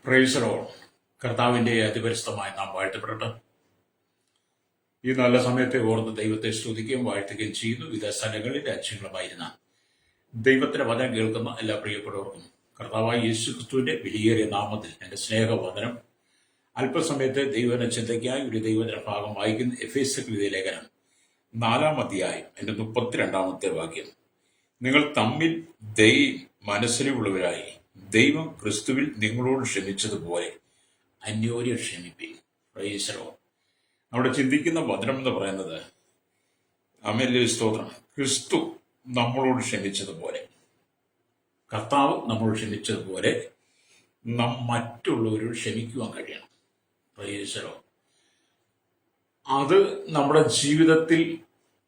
Price the Lord. കർത്താവിന്റെ അതിപരിശുദ്ധമായ നാം വാഴ്ത്തപ്പെടട്ടെ. ഈ നല്ല സമയത്തെ ഓർത്ത് ദൈവത്തെ സ്തുതിക്കുകയും വാഴ്ത്തുകയും ചെയ്യുന്നു. വിവിധ സ്ഥലങ്ങളിൽ രാജ്യങ്ങളുമായിരുന്ന ദൈവത്തിന്റെ വചനം കേൾക്കുന്ന എല്ലാ പ്രിയപ്പെട്ടവർക്കും കർത്താവായ യേശു ക്രിസ്തുവിന്റെ വിലയേറിയ നാമത്തിൽ എന്റെ സ്നേഹവന്ദനം. അല്പസമയത്തെ ദൈവവചന ചിന്തയ്ക്കായി ഒരു ദൈവവചന ഭാഗം വായിക്കുന്ന എഫേസ്യർക്ക് ലേഖനം 4-ാം അധ്യായം എന്റെ 32-ാമത്തെ വാക്യം. നിങ്ങൾ തമ്മിൽ മനസ്സിലുള്ളവരായി ദൈവം ക്രിസ്തുവിൽ നിങ്ങളോട് ക്ഷമിച്ചതുപോലെ അന്യോന്യം ക്ഷമിപ്പിൻ. Price the Lord. അവിടെ ചിന്തിക്കുന്ന വചനം എന്ന് പറയുന്നത് അമേല്യ സ്തോത്രം. ക്രിസ്തു നമ്മളോട് ക്ഷമിച്ചതുപോലെ, കർത്താവ് നമ്മളോട് ക്ഷമിച്ചതുപോലെ നാം മറ്റുള്ളവരോട് ക്ഷമിക്കുവാൻ കഴിയണം. Price the Lord. അത് നമ്മുടെ ജീവിതത്തിൽ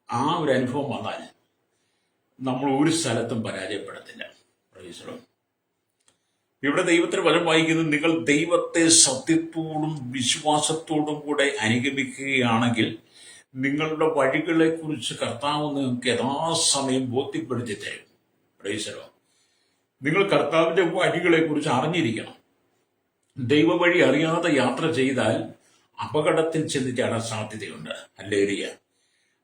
ആ ഒരു അനുഭവം വന്നാൽ നമ്മൾ ഒരു സ്ഥലത്തും പരാജയപ്പെടത്തില്ല. Price the Lord. ഇവിടെ ദൈവത്തിന് വചനം വായിക്കുന്നത്, നിങ്ങൾ ദൈവത്തെ സത്യത്തോടും വിശ്വാസത്തോടും കൂടെ അനുഗമിക്കുകയാണെങ്കിൽ നിങ്ങളുടെ വഴികളെ കുറിച്ച് കർത്താവ് നിങ്ങൾക്ക് യഥാസമയം ബോധ്യപ്പെടുത്തി തരും. Price the Lord. നിങ്ങൾ കർത്താവിന്റെ വഴികളെ കുറിച്ച് അറിഞ്ഞിരിക്കണം. ദൈവ വഴി അറിയാതെ യാത്ര ചെയ്താൽ അപകടത്തിൽ ചെന്ന് ചാടാൻ സാധ്യതയുണ്ട്. ഹല്ലേലൂയ.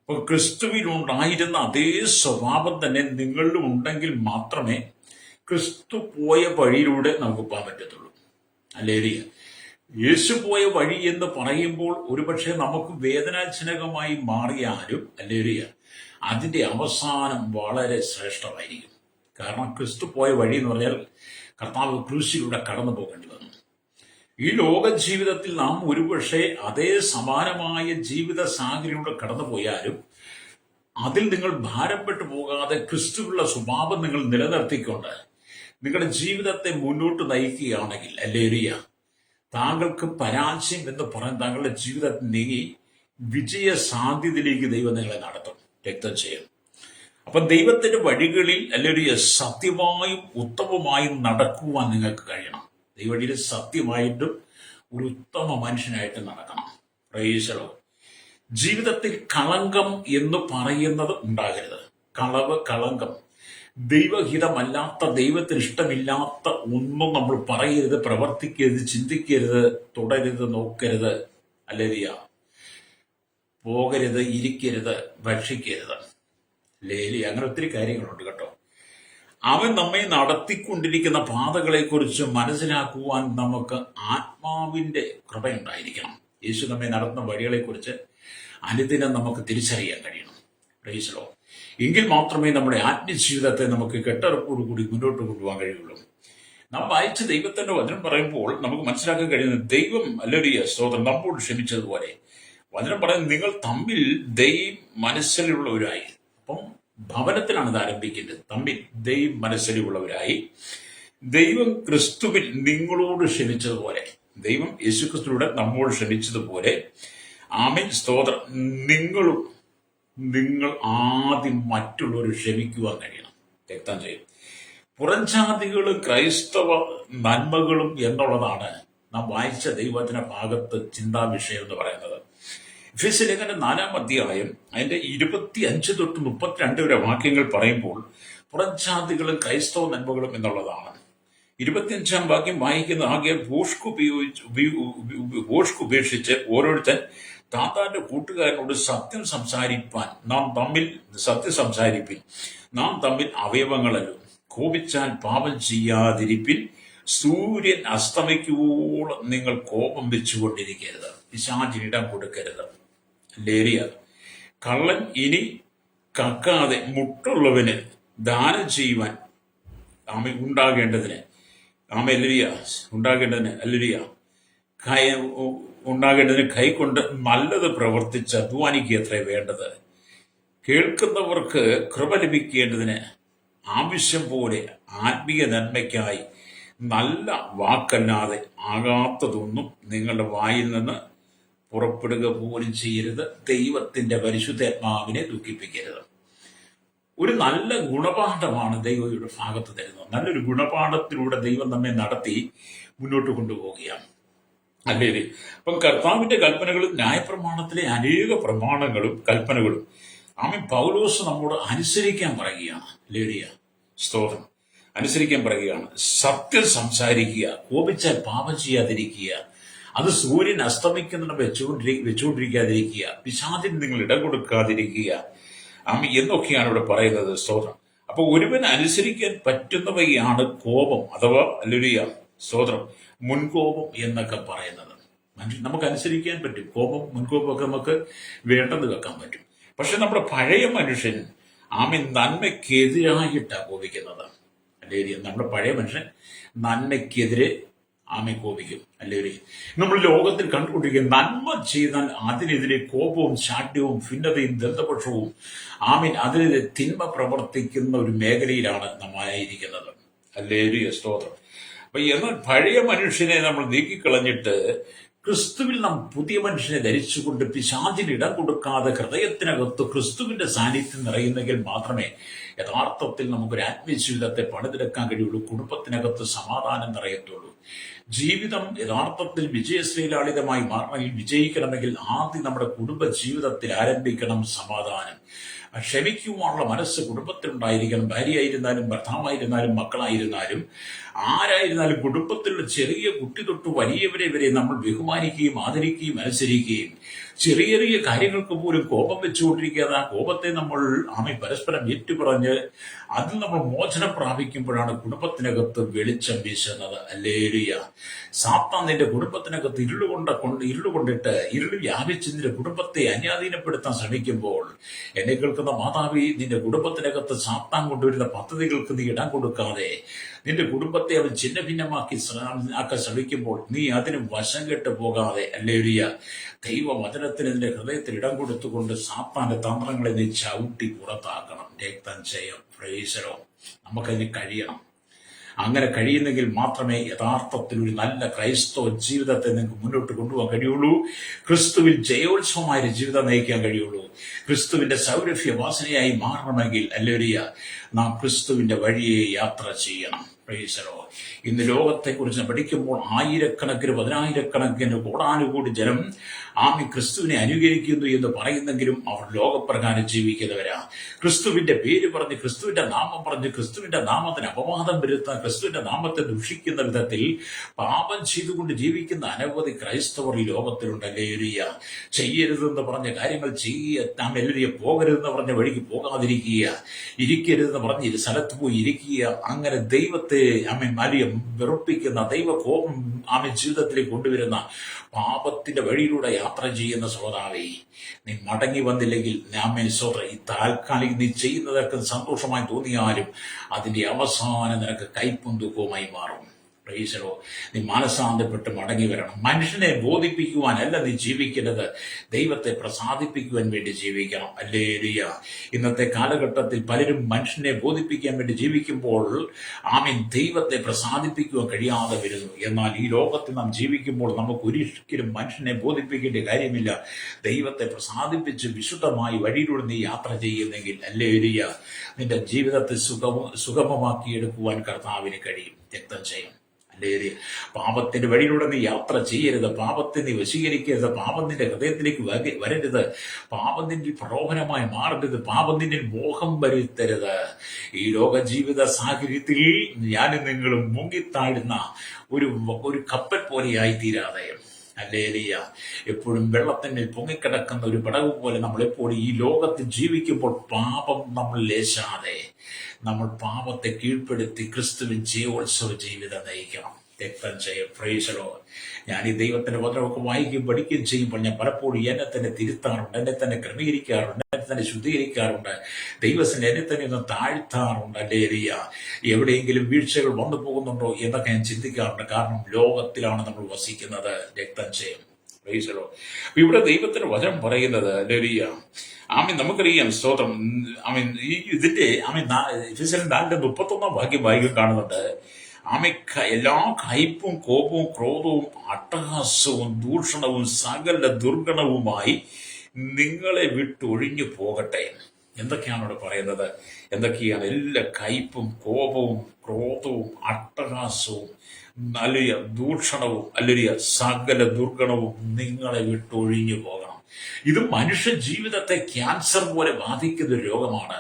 അപ്പൊ ക്രിസ്തുവിനുണ്ടായിരുന്ന അതേ സ്വഭാവം തന്നെ നിങ്ങളിലും ഉണ്ടെങ്കിൽ മാത്രമേ ക്രിസ്തു പോയ വഴിയിലൂടെ നമുക്ക് പോകാൻ പറ്റത്തുള്ളൂ. ഹല്ലേലൂയ. യേശു പോയ വഴി എന്ന് പറയുമ്പോൾ ഒരുപക്ഷെ നമുക്ക് വേദനാജനകമായി മാറിയാലും, ഹല്ലേലൂയ, അതിന്റെ അവസാനം വളരെ ശ്രേഷ്ഠമായിരിക്കും. കാരണം ക്രിസ്തു പോയ വഴി എന്ന് പറഞ്ഞാൽ കർത്താവ് ക്രൂശിലൂടെ കടന്നു പോകേണ്ടി വന്നു. ഈ ലോക ജീവിതത്തിൽ നാം ഒരുപക്ഷെ അതേ സമാനമായ ജീവിത സാഹചര്യത്തിലൂടെ കടന്നുപോയാലും അതിൽ നിങ്ങൾ ഭാരപ്പെട്ടു പോകാതെ ക്രിസ്തുവിലുള്ള സ്വഭാവം നിങ്ങൾ നിലനിർത്തിക്കൊണ്ട് നിങ്ങളുടെ ജീവിതത്തെ മുന്നോട്ട് നയിക്കുകയാണെങ്കിൽ, ഹല്ലേലൂയ, താങ്കൾക്ക് പരാജയം എന്ന് പറയാൻ താങ്കളുടെ ജീവിതത്തിൽ നീങ്ങി വിജയ സാധ്യതയിലേക്ക് ദൈവം നിങ്ങളെ നടത്തും. രക്തം ചെയ്യും. അപ്പൊ ദൈവത്തിന്റെ വഴികളിൽ, ഹല്ലേലൂയ, സത്യമായും ഉത്തമമായും നടക്കുവാൻ നിങ്ങൾക്ക് കഴിയണം. ദൈവവഴിയിൽ സത്യമായിട്ടും ഒരു ഉത്തമ മനുഷ്യനായിട്ട് നടക്കണം. Price the Lord. ജീവിതത്തിൽ കളങ്കം എന്ന് പറയുന്നത് ഉണ്ടാകരുത്. കളവ്, കളങ്കം, ദൈവഹിതമല്ലാത്ത, ദൈവത്തിന് ഇഷ്ടമില്ലാത്ത ഒന്നും നമ്മൾ പറയരുത്, പ്രവർത്തിക്കരുത്, ചിന്തിക്കരുത്, തുടരുത്, നോക്കരുത്, ഹല്ലേലൂയ, പോകരുത്, ഇരിക്കരുത്, ഭക്ഷിക്കരുത്. ഹല്ലേലൂയ. അങ്ങനെ ഒത്തിരി കാര്യങ്ങളുണ്ട് കേട്ടോ. അവൻ നമ്മെ നടത്തിക്കൊണ്ടിരിക്കുന്ന പാതകളെക്കുറിച്ച് മനസ്സിലാക്കുവാൻ നമുക്ക് ആത്മാവിന്റെ കൃപയുണ്ടായിരിക്കണം. യേശു നമ്മെ നടത്തുന്ന വഴികളെക്കുറിച്ച് അനുദിനം നമുക്ക് തിരിച്ചറിയാൻ കഴിയണം. Price the Lord. എങ്കിൽ മാത്രമേ നമ്മുടെ ആത്മജീവിതത്തെ നമുക്ക് കെട്ടുറപ്പോടുകൂടി മുന്നോട്ട് കൊണ്ടുപോകാൻ കഴിയുള്ളൂ. നാം വായിച്ച ദൈവത്തിന്റെ വചനം പറയുമ്പോൾ നമുക്ക് മനസ്സിലാക്കാൻ കഴിയുന്നത്, ദൈവം, ഹല്ലേലൂയ, സ്തോത്രം, നമ്മോട് ക്ഷമിച്ചതുപോലെ വചനം പറയുന്നത്, നിങ്ങൾ തമ്മിൽ മനസ്സിലുള്ളവരായി. അപ്പം ഭവനത്തിലാണ് ഇത് ആരംഭിക്കേണ്ടത്. തമ്മിൽ മനസ്സിലുള്ളവരായി ദൈവം ക്രിസ്തുവിൽ നിങ്ങളോട് ക്ഷമിച്ചതുപോലെ, ദൈവം യേശു ക്രിസ്തുവിലൂടെ നമ്മോട് ക്ഷമിച്ചതുപോലെ, ആമേൻ, സ്തോത്രം, നിങ്ങൾ ആദ്യം മറ്റുള്ളവർ ക്ഷമിക്കുവാൻ കഴിയണം. രക്തം ചെയ്യും. പുറംജാതികളും ക്രൈസ്തവ നന്മകളും എന്നുള്ളതാണ് നാം വായിച്ച ദൈവവചന ഭാഗത്ത് ചിന്താ വിഷയം എന്ന് പറയുന്നത്. എഫേസ്യ ലേഖനം 4-ാം അധ്യായം അതിന്റെ 25 തൊട്ട് 32 വരെ വാക്യങ്ങൾ പറയുമ്പോൾ പുറംജാതികളും ക്രൈസ്തവ നന്മകളും എന്നുള്ളതാണ്. 25-ാം വാക്യം വായിക്കുന്ന, ആകെ ഭോഷ്ക് ഉപേക്ഷിച്ച് ഓരോരുത്തൻ താത്താന്റെ കൂട്ടുകാരനോട് സത്യം സംസാരിപ്പിൻ. നാം തമ്മിൽ അവയവങ്ങളല്ലോ. കോപിച്ചാൽ പാപം ചെയ്യാതിരിപ്പിൻ. സൂര്യൻ അസ്തമിക്കുവോളം നിങ്ങൾ കോപം വെച്ചുകൊണ്ടിരിക്കരുത്. പിശാചിനിടം കൊടുക്കരുത്. ഹല്ലേലൂയ. കള്ളൻ ഇനി കക്കാതെ മുട്ടുള്ളവന് ദാനം ചെയ്യുവാൻ ഉണ്ടാകേണ്ടതിന്, ഉണ്ടാകേണ്ടതിന് കൈകൊണ്ട് നല്ലത് പ്രവർത്തിച്ച് അധ്വാനിക്കത്രേ വേണ്ടത്. കേൾക്കുന്നവർക്ക് കൃപ ലഭിക്കേണ്ടതിന് ആവശ്യം പോലെ ആത്മീയ നന്മയ്ക്കായി നല്ല വാക്കല്ലാതെ ആകാത്തതൊന്നും നിങ്ങളുടെ വായിൽ നിന്ന് പുറപ്പെടുക പോലും ചെയ്യരുത്. ദൈവത്തിന്റെ പരിശുദ്ധാത്മാവിനെ ദുഃഖിപ്പിക്കരുത്. ഒരു നല്ല ഗുണപാഠമാണ് ദൈവയുടെ ഭാഗത്ത് തരുന്നത്. നല്ലൊരു ഗുണപാഠത്തിലൂടെ ദൈവം നമ്മെ നടത്തി മുന്നോട്ട് കൊണ്ടുപോവുകയാണ്. അല്ലേ? അപ്പം കർത്താവിന്റെ കൽപ്പനകളും ന്യായപ്രമാണത്തിലെ അനേക പ്രമാണങ്ങളും കൽപ്പനകളും ആമേൻ പൗലോസ് നമ്മോട് അനുസരിക്കാൻ പറയുകയാണ്. ഹല്ലേലൂയ, സ്തോത്രം. അനുസരിക്കാൻ പറയുകയാണ്. സത്യം സംസാരിക്കുക, കോപിച്ചാൽ പാപം ചെയ്യാതിരിക്കുക, അത് സൂര്യൻ അസ്തമിക്കുന്ന വെച്ചുകൊണ്ടിരിക്കാതിരിക്കുക, പിശാചിന് നിങ്ങൾ ഇടം കൊടുക്കാതിരിക്കുക, എന്നൊക്കെയാണ് ഇവിടെ പറയുന്നത്. സ്തോത്രം. അപ്പൊ ഒരുവൻ അനുസരിക്കാൻ പറ്റുന്നവയാണ് കോപം അഥവാ ഹല്ലേലൂയ സ്തോത്രം, മുൻകോപം എന്നൊക്കെ പറയുന്നത്. നമുക്ക് അനുസരിക്കാൻ പറ്റും. കോപം, മുൻകോപമൊക്കെ നമുക്ക് വേണ്ടെന്ന് വെക്കാൻ പറ്റും. പക്ഷെ നമ്മുടെ പഴയ മനുഷ്യൻ നന്മയ്ക്കെതിരായിട്ടാണ് കോപിക്കുന്നത്. അല്ലേ? നമ്മുടെ പഴയ മനുഷ്യൻ നന്മയ്ക്കെതിരെ കോപിക്കും. അല്ലേ? നമ്മൾ ലോകത്തിൽ കണ്ടുകൊണ്ടിരിക്കുന്ന നന്മ ചെയ്താൽ അതിനെതിരെ കോപവും ശാഠ്യവും ഭിന്നതയും ദന്തപക്ഷവും അതിനെതിരെ തിന്മ പ്രവർത്തിക്കുന്ന ഒരു മേഖലയിലാണ് നമ്മളായിരിക്കുന്നത്. അല്ലേ? സ്തോത്രം. അപ്പൊ എന്നാൽ പഴയ മനുഷ്യനെ നമ്മൾ നീക്കിക്കളഞ്ഞിട്ട് ക്രിസ്തുവിൽ നാം പുതിയ മനുഷ്യനെ ധരിച്ചുകൊണ്ട് പിശാചിന് ഇടം കൊടുക്കാതെ ഹൃദയത്തിനകത്ത് ക്രിസ്തുവിന്റെ സാന്നിധ്യം നിറയുന്നെങ്കിൽ മാത്രമേ യഥാർത്ഥത്തിൽ നമുക്കൊരു ആത്മീയജീവിതത്തെ പണിതെടുക്കാൻ കഴിയുള്ളൂ. കുടുംബത്തിനകത്ത് സമാധാനം നിറയത്തുള്ളൂ. ജീവിതം യഥാർത്ഥത്തിൽ വിജയശ്രീലാളിതമായി മാറണമെങ്കിൽ, വിജയിക്കണമെങ്കിൽ ആദ്യം നമ്മുടെ കുടുംബ ജീവിതത്തിൽ ആരംഭിക്കണം സമാധാനം. ക്ഷമിക്കുവാനുള്ള മനസ്സ് കുടുംബത്തിലുണ്ടായിരിക്കണം. ഭാര്യയായിരുന്നാലും ഭർത്താവായിരുന്നാലും മക്കളായിരുന്നാലും ആരായിരുന്നാലും കുടുംബത്തിലുള്ള ചെറിയ കുട്ടി തൊട്ട് വലിയവരെ വരെ നമ്മൾ ബഹുമാനിക്കുകയും ആദരിക്കുകയും അനുസരിക്കുകയും ചെറിയ ചെറിയ കാര്യങ്ങൾക്ക് പോലും കോപം വെച്ചുകൊണ്ടിരിക്കാതെ ആ കോപത്തെ നമ്മൾ പരസ്പരം ഏറ്റുപറഞ്ഞ് അതിൽ നമ്മൾ മോചനം പ്രാപിക്കുമ്പോഴാണ് കുടുംബത്തിനകത്ത് വെളിച്ചം വീശുന്നത്. ഹല്ലേലൂയ. സാത്താൻ നിന്റെ കുടുംബത്തിനകത്ത് ഇരുളുകൊണ്ടിട്ട് ഇരുൾ വ്യാപിച്ച് നിന്റെ കുടുംബത്തെ അന്യാധീനപ്പെടുത്താൻ ശ്രമിക്കുമ്പോൾ എന്നെ കേൾക്കുന്ന മാതാവി, നിന്റെ കുടുംബത്തിനകത്ത് സാത്താൻ കൊണ്ടുവരുന്ന പദ്ധതികൾക്ക് നീ ഇടം കൊടുക്കാതെ നിന്റെ കുടുംബത്തെ അവൻ ഛിന്ന ഭിന്നമാക്കി ശ്രമിക്കുമ്പോൾ നീ അതിന് വശം കെട്ട് പോകാതെ, ഹല്ലേലൂയ, ദൈവവചനത്തിന് നിന്റെ ഹൃദയത്തിൽ ഇടം കൊടുത്തുകൊണ്ട് സാത്താന്റെ തന്ത്രങ്ങളെ നീ ചവിട്ടി പുറത്താക്കണം. രക്തം ചെയ്യാം. പ്രൈസലോ. നമുക്കതിന് കഴിയണം. അങ്ങനെ കഴിയുന്നെങ്കിൽ മാത്രമേ യഥാർത്ഥത്തിൽ ഒരു നല്ല ക്രൈസ്തവ ജീവിതത്തെ നിങ്ങൾക്ക് മുന്നോട്ട് കൊണ്ടുപോകാൻ കഴിയുള്ളൂ. ക്രിസ്തുവിൽ ജയോത്സവമായ ജീവിതം നയിക്കാൻ കഴിയുള്ളൂ. ക്രിസ്തുവിന്റെ സൗരഭ്യവാസനയായി മാറണമെങ്കിൽ ഹല്ലേലൂയ നാം ക്രിസ്തുവിന്റെ വഴിയെ യാത്ര ചെയ്യണം. പ്രൈസലോ. ഇന്ന് ലോകത്തെക്കുറിച്ച് പഠിക്കുമ്പോൾ ആയിരക്കണക്കിന് പതിനായിരക്കണക്കിന് കോടാനുകൂടി ജനം ക്രിസ്തുവിനെ അനുകരിക്കുന്നു എന്ന് പറയുന്നെങ്കിലും അവർ ലോകപ്രകാരം ജീവിക്കുന്നവരാ. ക്രിസ്തുവിന്റെ പേര് പറഞ്ഞ്, ക്രിസ്തുവിന്റെ നാമം പറഞ്ഞ്, ക്രിസ്തുവിന്റെ നാമത്തിന് അപവാദം വരുത്താൻ, ക്രിസ്തുവിന്റെ നാമത്തെ ദുഷിക്കുന്ന വിധത്തിൽ പാപം ചെയ്തുകൊണ്ട് ജീവിക്കുന്ന അനവധി ക്രൈസ്തവർ ഈ ലോകത്തിലുണ്ട്. ഹല്ലേലൂയ. ചെയ്യരുതെന്ന് പറഞ്ഞ കാര്യങ്ങൾ ചെയ്യുക, പോകരുതെന്ന് പറഞ്ഞ വഴിക്ക് പോകാതിരിക്കുക, ഇരിക്കരുതെന്ന് പറഞ്ഞ് ഇരു സ്ഥലത്ത് പോയി ഇരിക്കുക. അങ്ങനെ ദൈവത്തെ വെറുപ്പിക്കുന്ന, ദൈവകോപം ജീവിതത്തിലേക്ക് കൊണ്ടുവരുന്ന പാപത്തിന്റെ വഴിയിലൂടെ യാത്ര ചെയ്യുന്ന സഹോദരാവേ, നീ മടങ്ങി വന്നില്ലെങ്കിൽ ഈ താൽക്കാലിക നീ ചെയ്യുന്നതൊക്കെ സന്തോഷമായി തോന്നിയാലും അതിന്റെ അവസാനം നിനക്ക് കൈപ്പും ദുഃഖവുമായി മാറും. പ്രൈസലോ. നീ മാനസാന്തരപ്പെട്ട് മടങ്ങി വരണം. മനുഷ്യനെ ബോധിപ്പിക്കുവാനല്ല നീ ജീവിക്കേണ്ടത്, ദൈവത്തെ പ്രസാദിപ്പിക്കുവാൻ വേണ്ടി ജീവിക്കണം. ഹല്ലേലൂയ. ഇന്നത്തെ കാലഘട്ടത്തിൽ പലരും മനുഷ്യനെ ബോധിപ്പിക്കാൻ വേണ്ടി ജീവിക്കുമ്പോൾ ദൈവത്തെ പ്രസാദിപ്പിക്കുവാൻ കഴിയാതെ വരുന്നു. എന്നാൽ ഈ ലോകത്തിൽ നാം ജീവിക്കുമ്പോൾ നമുക്ക് ഒരിക്കലും മനുഷ്യനെ ബോധിപ്പിക്കേണ്ട കാര്യമില്ല. ദൈവത്തെ പ്രസാദിപ്പിച്ച് വിശുദ്ധമായി വഴിയിലൂടെ നീ യാത്ര ചെയ്യുന്നെങ്കിൽ ഹല്ലേലൂയ നിന്റെ ജീവിതത്തെ സുഗമമാക്കിയെടുക്കുവാൻ കർത്താവിന് കഴിയും. രക്തം ചെയ്യും. പാപത്തിന്റെ വഴിയിലൂടെ നീ യാത്ര ചെയ്യരുത്. പാപത്തെ നീ വശീകരിക്കരുത്. പാപം നിന്റെ ഹൃദയത്തിലേക്ക് വരരുത്. പാപം നിന്നിൽ പ്രലോഭനമായി മാറരുത്. പാപം നിന്നിൽ മോഹം വരുത്തരുത്. ഈ ലോക ജീവിത സാഹചര്യത്തിൽ ഞാനും നിങ്ങളും മുങ്ങിത്താഴുന്ന ഒരു കപ്പൽ പോലെയായി തീരാതെ, ഹല്ലേലൂയ, എപ്പോഴും വെള്ളത്തിന്മേൽ പൊങ്ങിക്കിടക്കുന്ന ഒരു പടവ് പോലെ നമ്മളെപ്പോഴും ഈ ലോകത്തിൽ ജീവിക്കുമ്പോൾ പാപം നമ്മൾ ലേശാതെ നമ്മൾ പാപത്തെ കീഴ്പ്പെടുത്തി ക്രിസ്തുവിൻ ജയോത്സവ ജീവിതം നയിക്കണം. രക്തം ചെയ്യും. Price the Lord. ഞാൻ ഈ ദൈവത്തിന്റെ വചനമൊക്കെ വായിക്കുകയും പഠിക്കുകയും ചെയ്യുമ്പോൾ ഞാൻ പലപ്പോഴും എന്നെ തന്നെ തിരുത്താറുണ്ട്, എന്നെ തന്നെ ക്രമീകരിക്കാറുണ്ട്, എന്നെ തന്നെ ശുദ്ധീകരിക്കാറുണ്ട്. ദൈവത്തിന് എന്നെ തന്നെ ഒന്ന് താഴ്ത്താറുണ്ട്. ഹല്ലേലൂയ. എവിടെയെങ്കിലും വീഴ്ചകൾ വന്നു പോകുന്നുണ്ടോ എന്നൊക്കെ ഞാൻ ചിന്തിക്കാറുണ്ട്. കാരണം ലോകത്തിലാണ് നമ്മൾ വസിക്കുന്നത്. രക്തം ചെയ്യും. Price the Lord. ഇവിടെ ദൈവത്തിന്റെ വചനം പറയുന്നത് ഹല്ലേലൂയ നമുക്കറിയാം. സ്തോത്രം. ഇതിന്റെ എഫെസ്യർ 4:31 വാക്യം കാണുന്നുണ്ട്. എല്ലാ കയ്പും കോപവും ക്രോധവും അട്ടഹാസവും ദൂഷണവും സകല ദുർഗണവുമായി നിങ്ങളെ വിട്ടൊഴിഞ്ഞു പോകട്ടെ. എന്തൊക്കെയാണ് ഇവിടെ പറയുന്നത്? എന്തൊക്കെയാണ്? എല്ലാ കയ്പും കോപവും ക്രോധവും അട്ടഹാസവും ദൂഷണവും സകല ദുർഗണവും നിങ്ങളെ വിട്ടൊഴിഞ്ഞു പോകണം. ഇത് മനുഷ്യ ജീവിതത്തെ ക്യാൻസർ പോലെ ബാധിക്കുന്ന ഒരു രോഗമാണ്.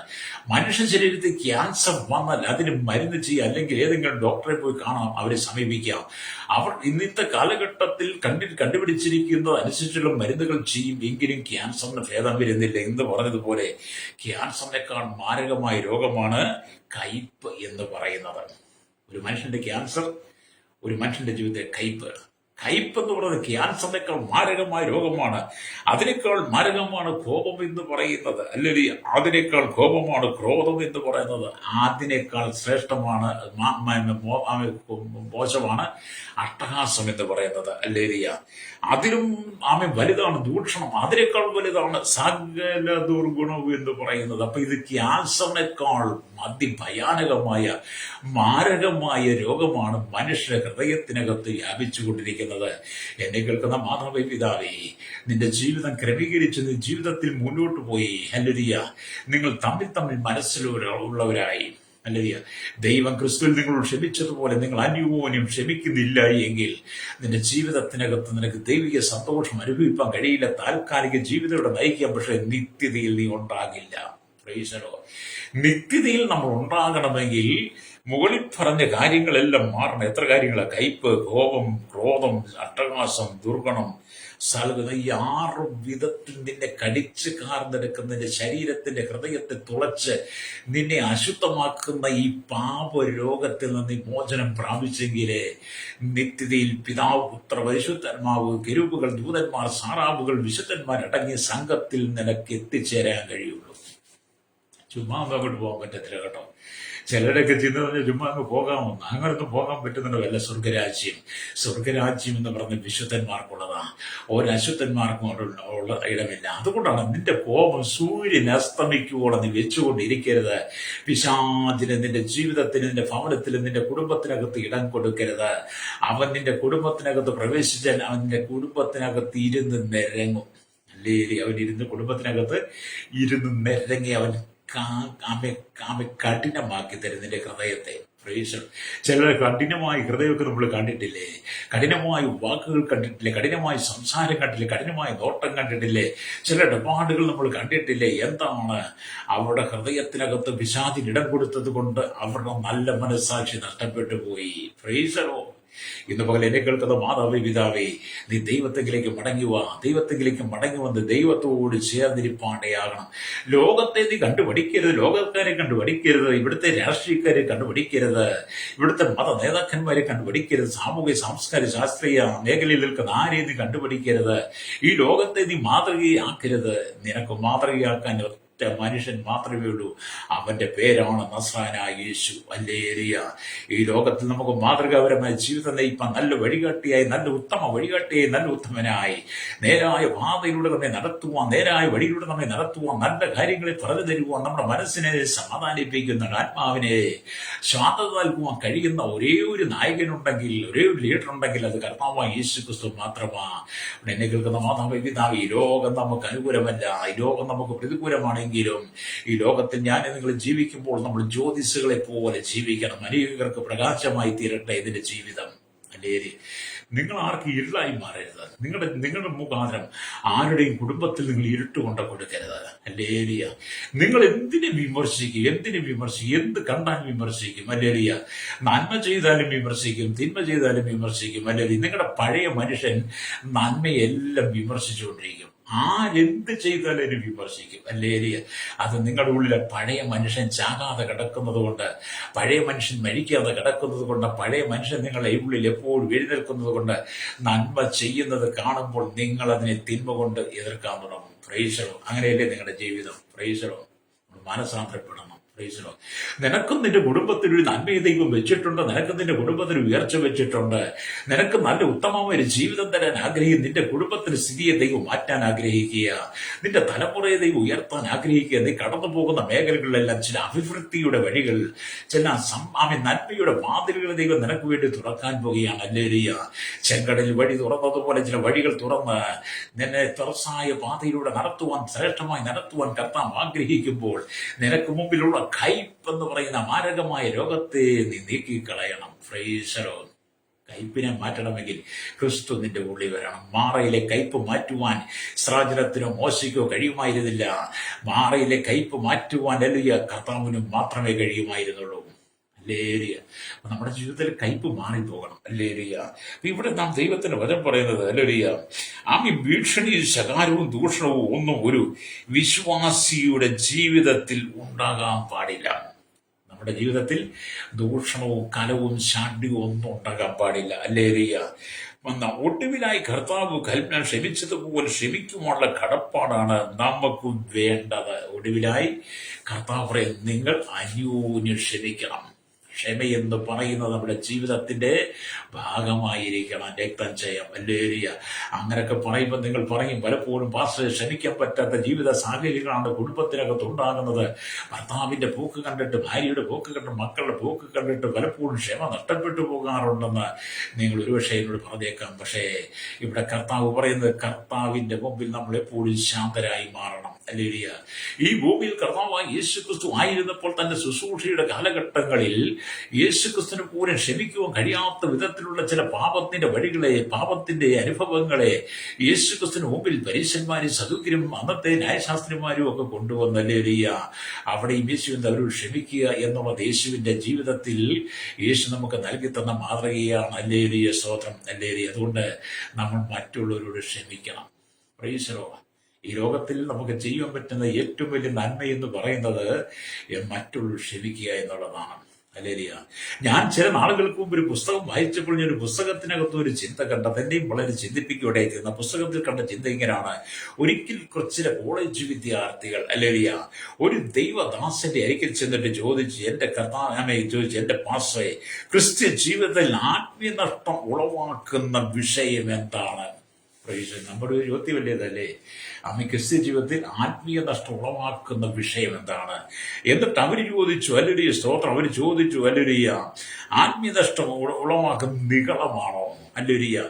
മനുഷ്യ ശരീരത്തിൽ ക്യാൻസർ വന്നാൽ അതിന് മരുന്ന് ചെയ്യുക, അല്ലെങ്കിൽ ഏതെങ്കിലും ഡോക്ടറെ പോയി കാണാം, അവരെ സമീപിക്കാം. അവർ ഇന്നത്തെ കാലഘട്ടത്തിൽ കണ്ടുപിടിച്ചിരിക്കുന്നത് അനുസരിച്ചുള്ള മരുന്നുകൾ ചെയ്യും, എങ്കിലും ക്യാൻസറിന് ഭേദം വരുന്നില്ല. എന്ന് പറഞ്ഞതുപോലെ ക്യാൻസറിനേക്കാൾ മാരകമായ രോഗമാണ് കയ്പ് എന്ന് പറയുന്നത്. ഒരു മനുഷ്യന്റെ ക്യാൻസർ, ഒരു മനുഷ്യന്റെ ജീവിതത്തെ കയ്പ് എന്ന് പറയുന്നത് ക്യാൻസറിനേക്കാൾ മാരകമായ രോഗമാണ്. അതിനേക്കാൾ മാരകമാണ് കോപം എന്ന് പറയുന്നത്, അല്ലെങ്കിൽ അതിനേക്കാൾ കോപമാണ് ക്രോധം എന്ന് പറയുന്നത്. അതിനേക്കാൾ ശ്രേഷ്ഠമാണ്, മോശമാണ് അട്ടഹാസം എന്ന് പറയുന്നത്. അല്ലേരിയ അതിലും വലുതാണ് ദൂഷണം, അതിനേക്കാൾ വലുതാണ് സകല ദുർഗുണവും എന്ന് പറയുന്നത്. അപ്പൊ ഇത് ക്യാൻസറിനേക്കാൾ അതിഭയാനകമായ മാരകമായ രോഗമാണ് മനുഷ്യ ഹൃദയത്തിനകത്ത് വ്യാപിച്ചുകൊണ്ടിരിക്കുന്നത്. എന്നെ കേൾക്കുന്ന മാതാവേ, പിതാവേ, നിന്റെ ജീവിതം ക്രമീകരിച്ച് നീ ജീവിതത്തിൽ മുന്നോട്ട് പോയി. ഹല്ലേലൂയ. നിങ്ങൾ തമ്മിൽ മനസ്സിലുള്ളവരായി. ഹല്ലേലൂയ. ദൈവം ക്രിസ്തുവിൽ നിങ്ങളോട് ക്ഷമിച്ചതുപോലെ നിങ്ങൾ അന്യോന്യം ക്ഷമിക്കുന്നില്ല എങ്കിൽ നിന്റെ ജീവിതത്തിനകത്ത് നിനക്ക് ദൈവിക സന്തോഷം അനുഭവിക്കാൻ കഴിയില്ല. താൽക്കാലിക ജീവിതത്തോടെ നയിക്കാം, പക്ഷെ നിത്യതയിൽ നീ ഉണ്ടാകില്ല. Price the Lord. നിത്യതയിൽ നമ്മൾ ഉണ്ടാകണമെങ്കിൽ മുകളിൽ പറഞ്ഞ കാര്യങ്ങളെല്ലാം മാറണം. എത്ര കാര്യങ്ങളാണ്? കയ്പ്, കോപം, ക്രോധം, അട്ടഹാസം, ദുർഗുണം, സൽഗുണം. ഈ 6 വിധത്തിൽ നിന്നെ കടിച്ച് കാർന്നെടുക്കുന്ന, നിന്റെ ശരീരത്തിന്റെ ഹൃദയത്തെ തുളച്ച് നിന്നെ അശുദ്ധമാക്കുന്ന ഈ പാപരോഗത്തിൽ നിന്ന് മോചനം പ്രാപിച്ചെങ്കിലേ നിത്യതയിൽ പിതാവ്, പുത്ര, പരിശുദ്ധാത്മാവ്, കെരൂബുകൾ, ദൂതന്മാർ, സാറാബുകൾ, വിശുദ്ധന്മാർ അടങ്ങിയ സംഘത്തിൽ നിനക്ക് എത്തിച്ചേരാൻ കഴിയുള്ളൂ. ചുമ്മാ അങ്ങോട്ട് പോകാൻ പറ്റത്തില്ല കേട്ടോ. ചിലരൊക്കെ ചിന്ത പറഞ്ഞാൽ ചുമ്മാ അങ്ങ് പോകാമെന്ന്. അങ്ങനൊന്നും പോകാൻ പറ്റുന്നുണ്ടല്ല. സ്വർഗരാജ്യം എന്ന് പറഞ്ഞ വിശുദ്ധന്മാർക്കുള്ളതാ, ഒരശുദ്ധന്മാർക്കും ഉള്ള ഇടമില്ല. അതുകൊണ്ടാണ് നിന്റെ കോപം സൂര്യൻ അസ്തമിക്കുവോളം നീ വെച്ചുകൊണ്ടിരിക്കരുത്. പിശാചിന് നിന്റെ ജീവിതത്തിന്, നിന്റെ ഭവനത്തിലും നിന്റെ കുടുംബത്തിനകത്ത് ഇടം കൊടുക്കരുത്. അവൻ നിന്റെ കുടുംബത്തിനകത്ത് പ്രവേശിച്ചാൽ അവൻ നിന്റെ കുടുംബത്തിനകത്ത് ഇരുന്ന് നിരങ്ങും. അല്ലേ? അവൻ കുടുംബത്തിനകത്ത് ഇരുന്ന് നിരങ്ങി അവൻ കഠിനമാക്കി തരും നിന്റെ ഹൃദയത്തെ. ചിലർ കഠിനമായ ഹൃദയമൊക്കെ നമ്മൾ കണ്ടിട്ടില്ലേ? കഠിനമായ വാക്കുകൾ കണ്ടിട്ടില്ലേ? കഠിനമായ സംസാരം കണ്ടില്ലേ? കഠിനമായ നോട്ടം കണ്ടിട്ടില്ലേ? ചില ഇടപാടുകൾ നമ്മൾ കണ്ടിട്ടില്ലേ? എന്താണ്? അവരുടെ ഹൃദയത്തിനകത്ത് പിശാചിന് ഇടം കൊടുത്തത് കൊണ്ട് അവരുടെ നല്ല മനസ്സാക്ഷി നഷ്ടപ്പെട്ടു പോയി. പ്രൈസറോ. ഇന്ന് പകൽ എന്നെ കേൾക്കുന്ന മാതാവേ, പിതാവേ, നീ ദൈവത്തെങ്കിലേക്ക് മടങ്ങി വന്ന് ദൈവത്തോട് ചേർന്നിരിപ്പാണ്ടയാകണം. ലോകത്തെ നീ കണ്ടുപഠിക്കരുത്, ലോകക്കാരെ കണ്ടുപഠിക്കരുത്, ഇവിടുത്തെ രാഷ്ട്രീയക്കാരെ കണ്ടുപഠിക്കരുത്, ഇവിടുത്തെ മത നേതാക്കന്മാരെ കണ്ടുപഠിക്കരുത്, സാമൂഹിക സാംസ്കാരിക ശാസ്ത്രീയ മേഖലയിൽ നിൽക്കുന്ന ആരെയും നീ കണ്ടുപഠിക്കരുത്. ഈ ലോകത്തെ നീ മാതൃകയാക്കരുത്. നിനക്ക് മാതൃകയാക്കാൻ മനുഷ്യൻ മാത്രമേ ഉള്ളൂ. അവന്റെ പേരാണ് നസ്രായനായ യേശു. ഹല്ലേലൂയ. ഈ ലോകത്തിൽ നമുക്ക് മാതൃകാപരമായ ജീവിതം നയിപ്പാൻ നല്ല വഴികാട്ടിയായി, നല്ല ഉത്തമ വഴികാട്ടിയായി, നല്ല ഉത്തമനായി, നേരായ പാതയിലൂടെ നമ്മെ നടത്തുവാൻ, നേരായ വഴിയിലൂടെ നമ്മെ നടത്തുവാൻ, നല്ല കാര്യങ്ങളെ പറഞ്ഞു തരുവാൻ, നമ്മുടെ മനസ്സിനെ സമാധാനിപ്പിക്കുന്ന, ആത്മാവിനെ ശാന്തത നൽകുവാൻ കഴിയുന്ന ഒരേ ഒരു നായകനുണ്ടെങ്കിൽ, ഒരേ ഒരു ലീഡർ ഉണ്ടെങ്കിൽ അത് കർത്താവായ യേശു ക്രിസ്തു മാത്രമാണ്. എന്നെ കേൾക്കുന്ന മാതാവേ, പിതാവേ, ഈ ലോകം നമുക്ക് അനുകൂലമല്ല, ഈ ലോകം നമുക്ക് പ്രതികൂലമാണ്. ഈ ലോകത്തിൽ ഞാൻ നിങ്ങൾ ജീവിക്കുമ്പോൾ നമ്മൾ ജ്യോതിസുകളെ പോലെ ജീവിക്കണം. അനേകർക്ക് പ്രകാശമായി തീരട്ടെ ഇതിന്റെ ജീവിതം. അല്ലേ? നിങ്ങൾ ആർക്കും ഇരുളായി മാറരുത്. നിങ്ങളുടെ മുഖാന്തരം ആരുടെയും കുടുംബത്തിൽ നിങ്ങൾ ഇരുട്ട് കൊണ്ട കൊടുക്കരുത്. ഹല്ലേലൂയ. നിങ്ങൾ എന്തിനെ വിമർശിക്കും, എന്ത് കണ്ടാലും വിമർശിക്കും. ഹല്ലേലൂയ. നന്മ ചെയ്താലും വിമർശിക്കും, തിന്മ ചെയ്താലും വിമർശിക്കും. ഹല്ലേലൂയ. നിങ്ങളുടെ പഴയ മനുഷ്യൻ നന്മയെല്ലാം വിമർശിച്ചുകൊണ്ടിരിക്കും. ആരെന്ത് ചെയ്താലും അതിന് വിമർശിക്കും. ഹല്ലേലൂയ. അത് നിങ്ങളുടെ ഉള്ളിലെ പഴയ മനുഷ്യൻ ചാകാതെ കിടക്കുന്നത് കൊണ്ട്, പഴയ മനുഷ്യൻ മരിക്കാതെ കിടക്കുന്നത് കൊണ്ട്, പഴയ മനുഷ്യൻ നിങ്ങളുടെ ഉള്ളിൽ എപ്പോഴും എഴുന്നേൽക്കുന്നത് കൊണ്ട്, നന്മ ചെയ്യുന്നത് കാണുമ്പോൾ നിങ്ങൾ അതിനെ തിന്മ കൊണ്ട് എതിർക്കാൻ തുടങ്ങും. പ്രൈസറോ. അങ്ങനെയല്ലേ നിങ്ങളുടെ ജീവിതം? പ്രൈസറോ. മാനസാന്തരപ്പെടണം. പ്രൈസറോ. നിനക്കും നിന്റെ കുടുംബത്തിൽ ഒരു നന്മയെ ദൈവം വെച്ചിട്ടുണ്ട്. നിനക്കും നിന്റെ കുടുംബത്തിന് ഉയർച്ച വെച്ചിട്ടുണ്ട്. നിനക്ക് നല്ല ഉത്തമമായ ഒരു ജീവിതം തരാൻ ആഗ്രഹിക്കുക. നിന്റെ കുടുംബത്തിന് സ്ഥിതിയെ ദൈവം മാറ്റാൻ ആഗ്രഹിക്കുക. നിന്റെ തലമുറയെ ദൈവം ഉയർത്താൻ ആഗ്രഹിക്കുക. നീ കടന്നു പോകുന്ന മേഖലകളിലെല്ലാം ചില അഭിവൃദ്ധിയുടെ വഴികൾ, ചില നന്മയുടെ വാതിലുകൾ ദൈവം നിനക്ക് വേണ്ടി തുറക്കാൻ പോകുകയാണ്. ഹല്ലേലൂയ. ചെങ്കടലിൽ വഴി തുറന്നതുപോലെ ചില വഴികൾ തുറന്ന് നിന്നെ തുറസായ പാതയിലൂടെ നടത്തുവാൻ, ശ്രേഷ്ഠമായി നടത്തുവാൻ കർത്താവ് ആഗ്രഹിക്കുമ്പോൾ നിനക്ക് മുമ്പിലുള്ള കയ്പ് എന്ന് പറയുന്ന മാരകമായ രോഗത്തെ നീ നീക്കിക്കളയണം. Praise the Lord. കയ്പിനെ മാറ്റണമെങ്കിൽ ക്രിസ്തു നിന്റെ ഉള്ളിൽ വരണം. മാറയിലെ കയ്പ് മാറ്റുവാൻ ഇസ്രായേലിനോ മോശയ്ക്കോ കഴിയുമായിരുന്നില്ല. മാറയിലെ കയ്പ് മാറ്റുവാൻ ഹല്ലേലൂയ കർത്താവിനും മാത്രമേ കഴിയുമായിരുന്നുള്ളൂ. ഹല്ലേലൂയ. നമ്മുടെ ജീവിതത്തിൽ കയ്പ് മാറിപ്പോകണം. ഹല്ലേലൂയ. ഇവിടെ നാം ദൈവത്തിന്റെ വചനം പറയുന്നത് ഹല്ലേലൂയ, ആമി ഭീഷണിയും ശകാരവും ദൂഷണവും ഒന്നും ഒരു വിശ്വാസിയുടെ ജീവിതത്തിൽ ഉണ്ടാകാൻ പാടില്ല. നമ്മുടെ ജീവിതത്തിൽ ദൂഷണവും കലവും ശാഠ്യവും ഒന്നും ഉണ്ടാകാൻ പാടില്ല. ഹല്ലേലൂയ. ഒടുവിലായി കർത്താവ് കൽപ്പന ക്ഷമിച്ചതുപോലെ ക്ഷമിക്കുവാനുള്ള കടപ്പാടാണ് നമുക്ക് വേണ്ടത്. ഒടുവിലായി കർത്താവ് പറയും, നിങ്ങൾ അന്യോന്യം ക്ഷമിക്കണം. ക്ഷമയെന്ന് പറയുന്നത് നമ്മുടെ ജീവിതത്തിന്റെ ഭാഗമായിരിക്കണം. രക്തം ചെയ്യാം. ഹല്ലേലൂയ. അങ്ങനെയൊക്കെ പറയുമ്പോൾ നിങ്ങൾ പറയും, പലപ്പോഴും പാസ്റ്റർ ക്ഷമിക്കാൻ പറ്റാത്ത ജീവിത സാഹചര്യങ്ങളാണ് കുടുംബത്തിനകത്ത് ഉണ്ടാകുന്നത്. ഭർത്താവിന്റെ പോക്ക് കണ്ടിട്ട്, ഭാര്യയുടെ പോക്ക് കണ്ടിട്ട്, മക്കളുടെ പോക്ക് കണ്ടിട്ട് പലപ്പോഴും ക്ഷമ നഷ്ടപ്പെട്ടു പോകാറുണ്ടെന്ന് നിങ്ങൾ ഒരുപക്ഷെ എന്നോട് പറഞ്ഞേക്കാം. പക്ഷേ ഇവിടെ കർത്താവ് പറയുന്നത്, കർത്താവിന്റെ മുമ്പിൽ നമ്മൾ എപ്പോഴും ശാന്തരായി മാറണം. ഹല്ലേലൂയ. ഈ ഭൂമിയിൽ കർത്താവായ യേശുക്രിസ്തു ആയിരുന്നപ്പോൾ തന്റെ ശുശ്രൂഷയുടെ കാലഘട്ടങ്ങളിൽ യേശുക്രിസ്തുവിന് പോലും ക്ഷമിക്കുവാൻ കഴിയാത്ത വിധത്തിലുള്ള ചില പാപത്തിന്റെ വഴികളെ, പാപത്തിന്റെ അനുഭവങ്ങളെ യേശുക്രിസ്തുവിന് മുമ്പിൽ പരീശന്മാരും സദൂക്യരും അന്നത്തെ ന്യായശാസ്ത്രിമാരും ഒക്കെ കൊണ്ടുവന്ന് ഹല്ലേലൂയ അവിടെയും യേശുവിന്റെ അവരോട് ക്ഷമിക്കുക എന്നുള്ളത് യേശുവിന്റെ ജീവിതത്തിൽ യേശു നമുക്ക് നൽകി തന്ന മാതൃകയാണ്. ഹല്ലേലൂയ. സ്തോത്രം. ഹല്ലേലൂയ. അതുകൊണ്ട് നമ്മൾ മറ്റുള്ളവരോട് ക്ഷമിക്കണം. Price the Lord. ഈ ലോകത്തിൽ നമുക്ക് ചെയ്യാൻ പറ്റുന്ന ഏറ്റവും വലിയ നന്മ എന്ന് പറയുന്നത് മറ്റുള്ളവർ ക്ഷമിക്കുക എന്നുള്ളതാണ്. ഹല്ലേലൂയ. ഞാൻ ചില നാളുകൾക്ക് മുമ്പ് ഒരു പുസ്തകം വായിച്ചപ്പോൾ ഞാൻ ഒരു പുസ്തകത്തിനകത്ത് ഒരു ചിന്ത കണ്ടത് എന്നെയും വളരെ ചിന്തിപ്പിക്കുകയുടെ ചെയ്യുന്ന പുസ്തകത്തിൽ കണ്ട ചിന്ത ഇങ്ങനെയാണ്. ഒരിക്കൽ ചില കോളേജ് വിദ്യാർത്ഥികൾ ഹല്ലേലൂയ ഒരു ദൈവദാസന്റെ അരികിൽ ചെന്നിട്ട് ചോദിച്ചു, എന്റെ കർത്താവേ ചോദിച്ചു, എന്റെ പാസ്റ്ററെ, ക്രിസ്ത്യ ജീവിതത്തിൽ ആത്മീയ നഷ്ടം ഉളവാക്കുന്ന വിഷയം എന്താണ്? നമ്മുടെ ഒരു ചോദ്യം വലിയതല്ലേ? അമ്മ ക്രിസ്ത്യ ജീവിതത്തിൽ ആത്മീയ നഷ്ടം ഉളവാക്കുന്ന വിഷയം എന്താണ്? എന്നിട്ട് അവര് ചോദിച്ചു, ഹല്ലേലൂയ സ്തോത്രം, അവര് ചോദിച്ചു, ഹല്ലേലൂയ ആത്മീയ നഷ്ടം ഉളവാക്കുന്ന നിഗളമാണോ? ഹല്ലേലൂയ.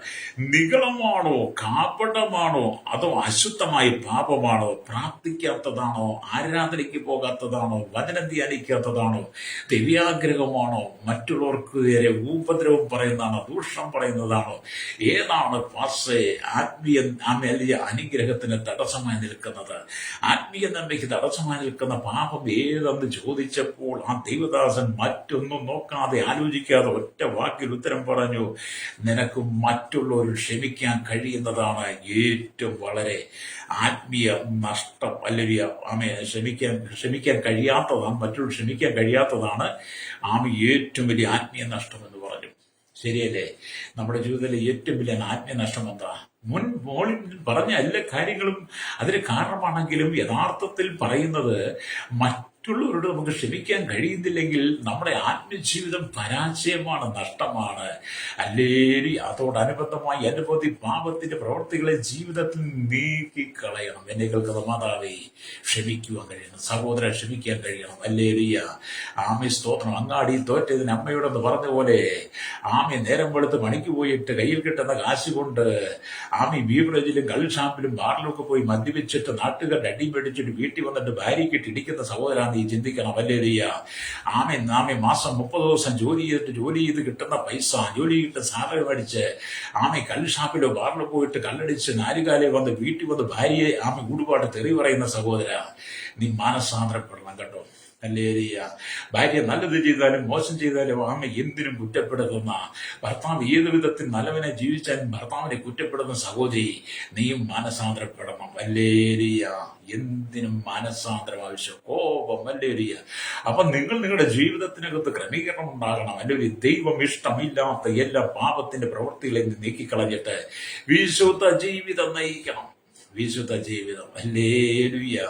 നിഗളമാണോ, കാപടമാണോ, അതോ അശുദ്ധമായ പാപമാണോ, പ്രാർത്ഥിക്കാത്തതാണോ, ആരാധനയ്ക്ക് പോകാത്തതാണോ, വചനം ധ്യാനിക്കാത്തതാണോ, ദിവ്യാഗ്രഹമാണോ, മറ്റുള്ളവർക്ക് നേരെ ഉപദ്രവം പറയുന്നതാണോ, ദൂഷണം പറയുന്നതാണോ, ഏതാണ് പാസ്റ്ററെ ആത്മീയ അനുഗ്രഹത്തിന് തടസ്സമായി നിൽക്കുന്നത്? ആത്മീയ നന്മയ്ക്ക് തടസ്സമായി നിൽക്കുന്ന പാപം ഏതെന്ന് ചോദിച്ചപ്പോൾ ആ ദൈവദാസൻ മറ്റൊന്നും നോക്കാതെ ആലോചിക്കാതെ ഒറ്റ വാക്കിൽ ഉത്തരം പറഞ്ഞു, നിനക്ക് മറ്റുള്ളവർ ക്ഷമിക്കാൻ കഴിയുന്നതാണ് ഏറ്റവും വളരെ ആത്മീയ നഷ്ടം. അല്ലെങ്കിൽ ക്ഷമിക്കാൻ കഴിയാത്തതാണ്, മറ്റുള്ളവർ ക്ഷമിക്കാൻ കഴിയാത്തതാണ് ഏറ്റവും വലിയ ആത്മീയ നഷ്ടം എന്ന് പറഞ്ഞു. ശരിയല്ലേ? നമ്മുടെ ജീവിതത്തിലെ ഏറ്റവും വലിയ ആത്മീയ നഷ്ടം എന്താ? മോളിൽ പറഞ്ഞ എല്ലാ കാര്യങ്ങളും അതിന് കാരണമാണെങ്കിലും യഥാർത്ഥത്തിൽ പറയുന്നത് മറ്റുള്ളവരോട് നമുക്ക് ക്ഷമിക്കാൻ കഴിയുന്നില്ലെങ്കിൽ നമ്മുടെ ആത്മജീവിതം പരാജയമാണ്, നഷ്ടമാണ്. അല്ലെങ്കിൽ അതോടനുബന്ധമായി അനവധി പാപത്തിന്റെ പ്രവൃത്തികളെ ജീവിതത്തിൽ നീക്കിക്കളയണം. എന്നെ കേൾക്കുന്ന മാതാവേ, ക്ഷമിക്കുവാൻ കഴിയണം. സഹോദരൻ ക്ഷമിക്കാൻ കഴിയണം. ഹല്ലേലൂയ. ആമേ സ്തോത്രം. അങ്ങാടി തോറ്റതിന് അമ്മയോടെന്ന് പറഞ്ഞ പോലെ നേരം വെളുത്ത് പണിക്ക് പോയിട്ട് കയ്യിൽ കിട്ടുന്ന കാശ് കൊണ്ട് ബീവറേജിലും കള്ളുഷാപ്പിലും ബാറിലും ഒക്കെ പോയി മദ്യപിച്ചിട്ട് നാട്ടുകാരുടെ അടി മേടിച്ചിട്ട് വീട്ടിൽ വന്നിട്ട് ഭാര്യയ്ക്കിട്ട് ഇടിക്കുന്ന സഹോദരാണ് നീ ചിന്തിക്കണം. ഹല്ലേലൂയ. മാസം 30 ദിവസം ജോലി ചെയ്ത് കിട്ടുന്ന പൈസ, ജോലി കിട്ടുന്ന സാലറി മേടിച്ച് കള്ളുഷാപ്പിലോ ബാറിലോ പോയിട്ട് കല്ലടിച്ച് നാലുകാലെ വന്ന് വീട്ടിൽ വന്ന് ഭാര്യയെ കൂടുപാട് തെറി പറയുന്ന സഹോദര, നീ മാനസാന്തരപ്പെടണം കേട്ടോ. ഹല്ലേലൂയ. ഭാര്യ നല്ലത് ചെയ്താലും മോശം ചെയ്താലും എന്തിനും കുറ്റപ്പെടുത്തുന്ന ഭർത്താവ്, ഏത് വിധത്തിൽ നല്ലവനെ ജീവിച്ചാലും ഭർത്താവിനെ കുറ്റപ്പെടുന്ന സഹോദരി, നീയും മാനസാന്തരപ്പെടണം. ഹല്ലേലൂയ. എന്തിനും മാനസാന്തരം ആവശ്യം. കോപം. ഹല്ലേലൂയ. അപ്പൊ നിങ്ങൾ നിങ്ങളുടെ ജീവിതത്തിനകത്ത് ക്രമീകരണം ഉണ്ടാകണം. അല്ലെങ്കിൽ ദൈവം ഇഷ്ടമില്ലാത്ത എല്ലാ പാപത്തിന്റെ പ്രവൃത്തികളെ നീക്കിക്കളഞ്ഞിട്ട് വിശുദ്ധ ജീവിതം നയിക്കണം. വിശുദ്ധ ജീവിതം. ഹല്ലേലൂയ.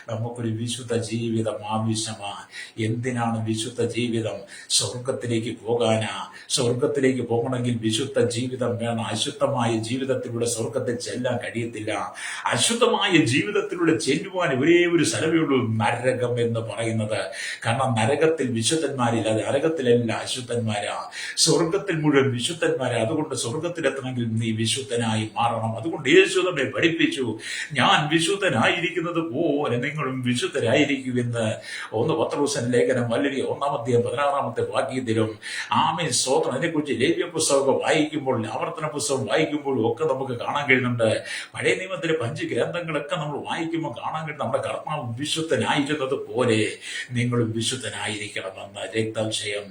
നമുക്കൊരു വിശുദ്ധ ജീവിതം ആവശ്യമാണ്. എന്തിനാണ് വിശുദ്ധ ജീവിതം? സ്വർഗത്തിലേക്ക് പോകാനാ. സ്വർഗത്തിലേക്ക് പോകണമെങ്കിൽ വിശുദ്ധ ജീവിതം വേണം. അശുദ്ധമായ ജീവിതത്തിലൂടെ സ്വർഗത്തിൽ ചെല്ലാൻ കഴിയത്തില്ല. അശുദ്ധമായ ജീവിതത്തിലൂടെ ചെല്ലുവാൻ ഒരേ ഒരു സ്ഥലമേ ഉള്ളൂ, നരകം എന്ന് പറയുന്നത്. കാരണം നരകത്തിൽ വിശുദ്ധന്മാരില്ല, നരകത്തിലല്ല അശുദ്ധന്മാരാ. സ്വർഗത്തിൽ മുഴുവൻ വിശുദ്ധന്മാരാ. അതുകൊണ്ട് സ്വർഗത്തിലെത്തണമെങ്കിൽ നീ വിശുദ്ധനായി മാറണം. അതുകൊണ്ട് യേശു നമ്മെ പഠിപ്പിച്ചു, ഞാൻ വിശുദ്ധനായിരിക്കുന്നത് പോലെ നിങ്ങളും വിശുദ്ധരായിരിക്കുമെന്ന് 1 പത്രോസ് ലേഖനം വളരെ 1-16 വാക്യത്തിലും ആമേൻ സ്തോത്രം. അതിനെക്കുറിച്ച് ലേവ്യ പുസ്തകമൊക്കെ വായിക്കുമ്പോൾ, ആവർത്തന പുസ്തകം വായിക്കുമ്പോഴും ഒക്കെ നമുക്ക് കാണാൻ കഴിയുന്നുണ്ട്. പഴയ നിയമത്തിലെ 5 ഗ്രന്ഥങ്ങളൊക്കെ നമ്മൾ വായിക്കുമ്പോൾ കാണാൻ കഴിയും നമ്മുടെ കർത്താവ് വിശുദ്ധനായിരുന്നത് പോലെ നിങ്ങളും വിശുദ്ധനായിരിക്കണമെന്ന്. രക്തക്ഷയം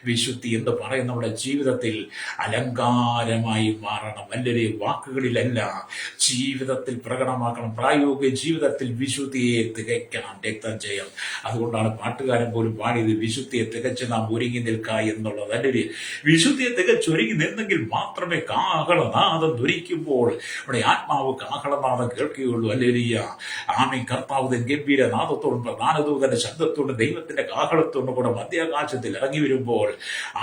വിശുദ്ധി എന്ന് പറയുന്ന നമ്മുടെ ജീവിതത്തിൽ അലങ്കാരമായി മാറണം. വലിയ വാക്കുകളിലല്ല, ജീവിതത്തിൽ പ്രകടമാക്കണം. പ്രായോഗിക ജീവിതത്തിൽ വിശുദ്ധിയെ തികയ്ക്കണം. രക്തക്ഷയം. അതുകൊണ്ടാണ് പാട്ടുകാരൻ പോലും പാടിയത്, വിശുദ്ധിയെ തികച്ച് നാം ഒരുങ്ങി നിൽക്കുക എന്നുള്ളത്. അല്ലെങ്കിൽ വിശുദ്ധിയെ തികച്ചൊരുങ്ങി നിന്നെങ്കിൽ മാത്രമേ കാഹളനാദം ധരിക്കുമ്പോൾ നമ്മുടെ ആത്മാവ് കാഹളനാദം കേൾക്കുകയുള്ളൂ. അല്ലേലൂയ. ആമേൻ. കർത്താവ് ഗംഭീര നാദത്തോടും പ്രധാനദൂതന്റെ ശബ്ദത്തോടും ദൈവത്തിന്റെ കാഹളത്തോടും കൂടെ മധ്യാകാശത്തിൽ ഇറങ്ങി വരുമ്പോൾ,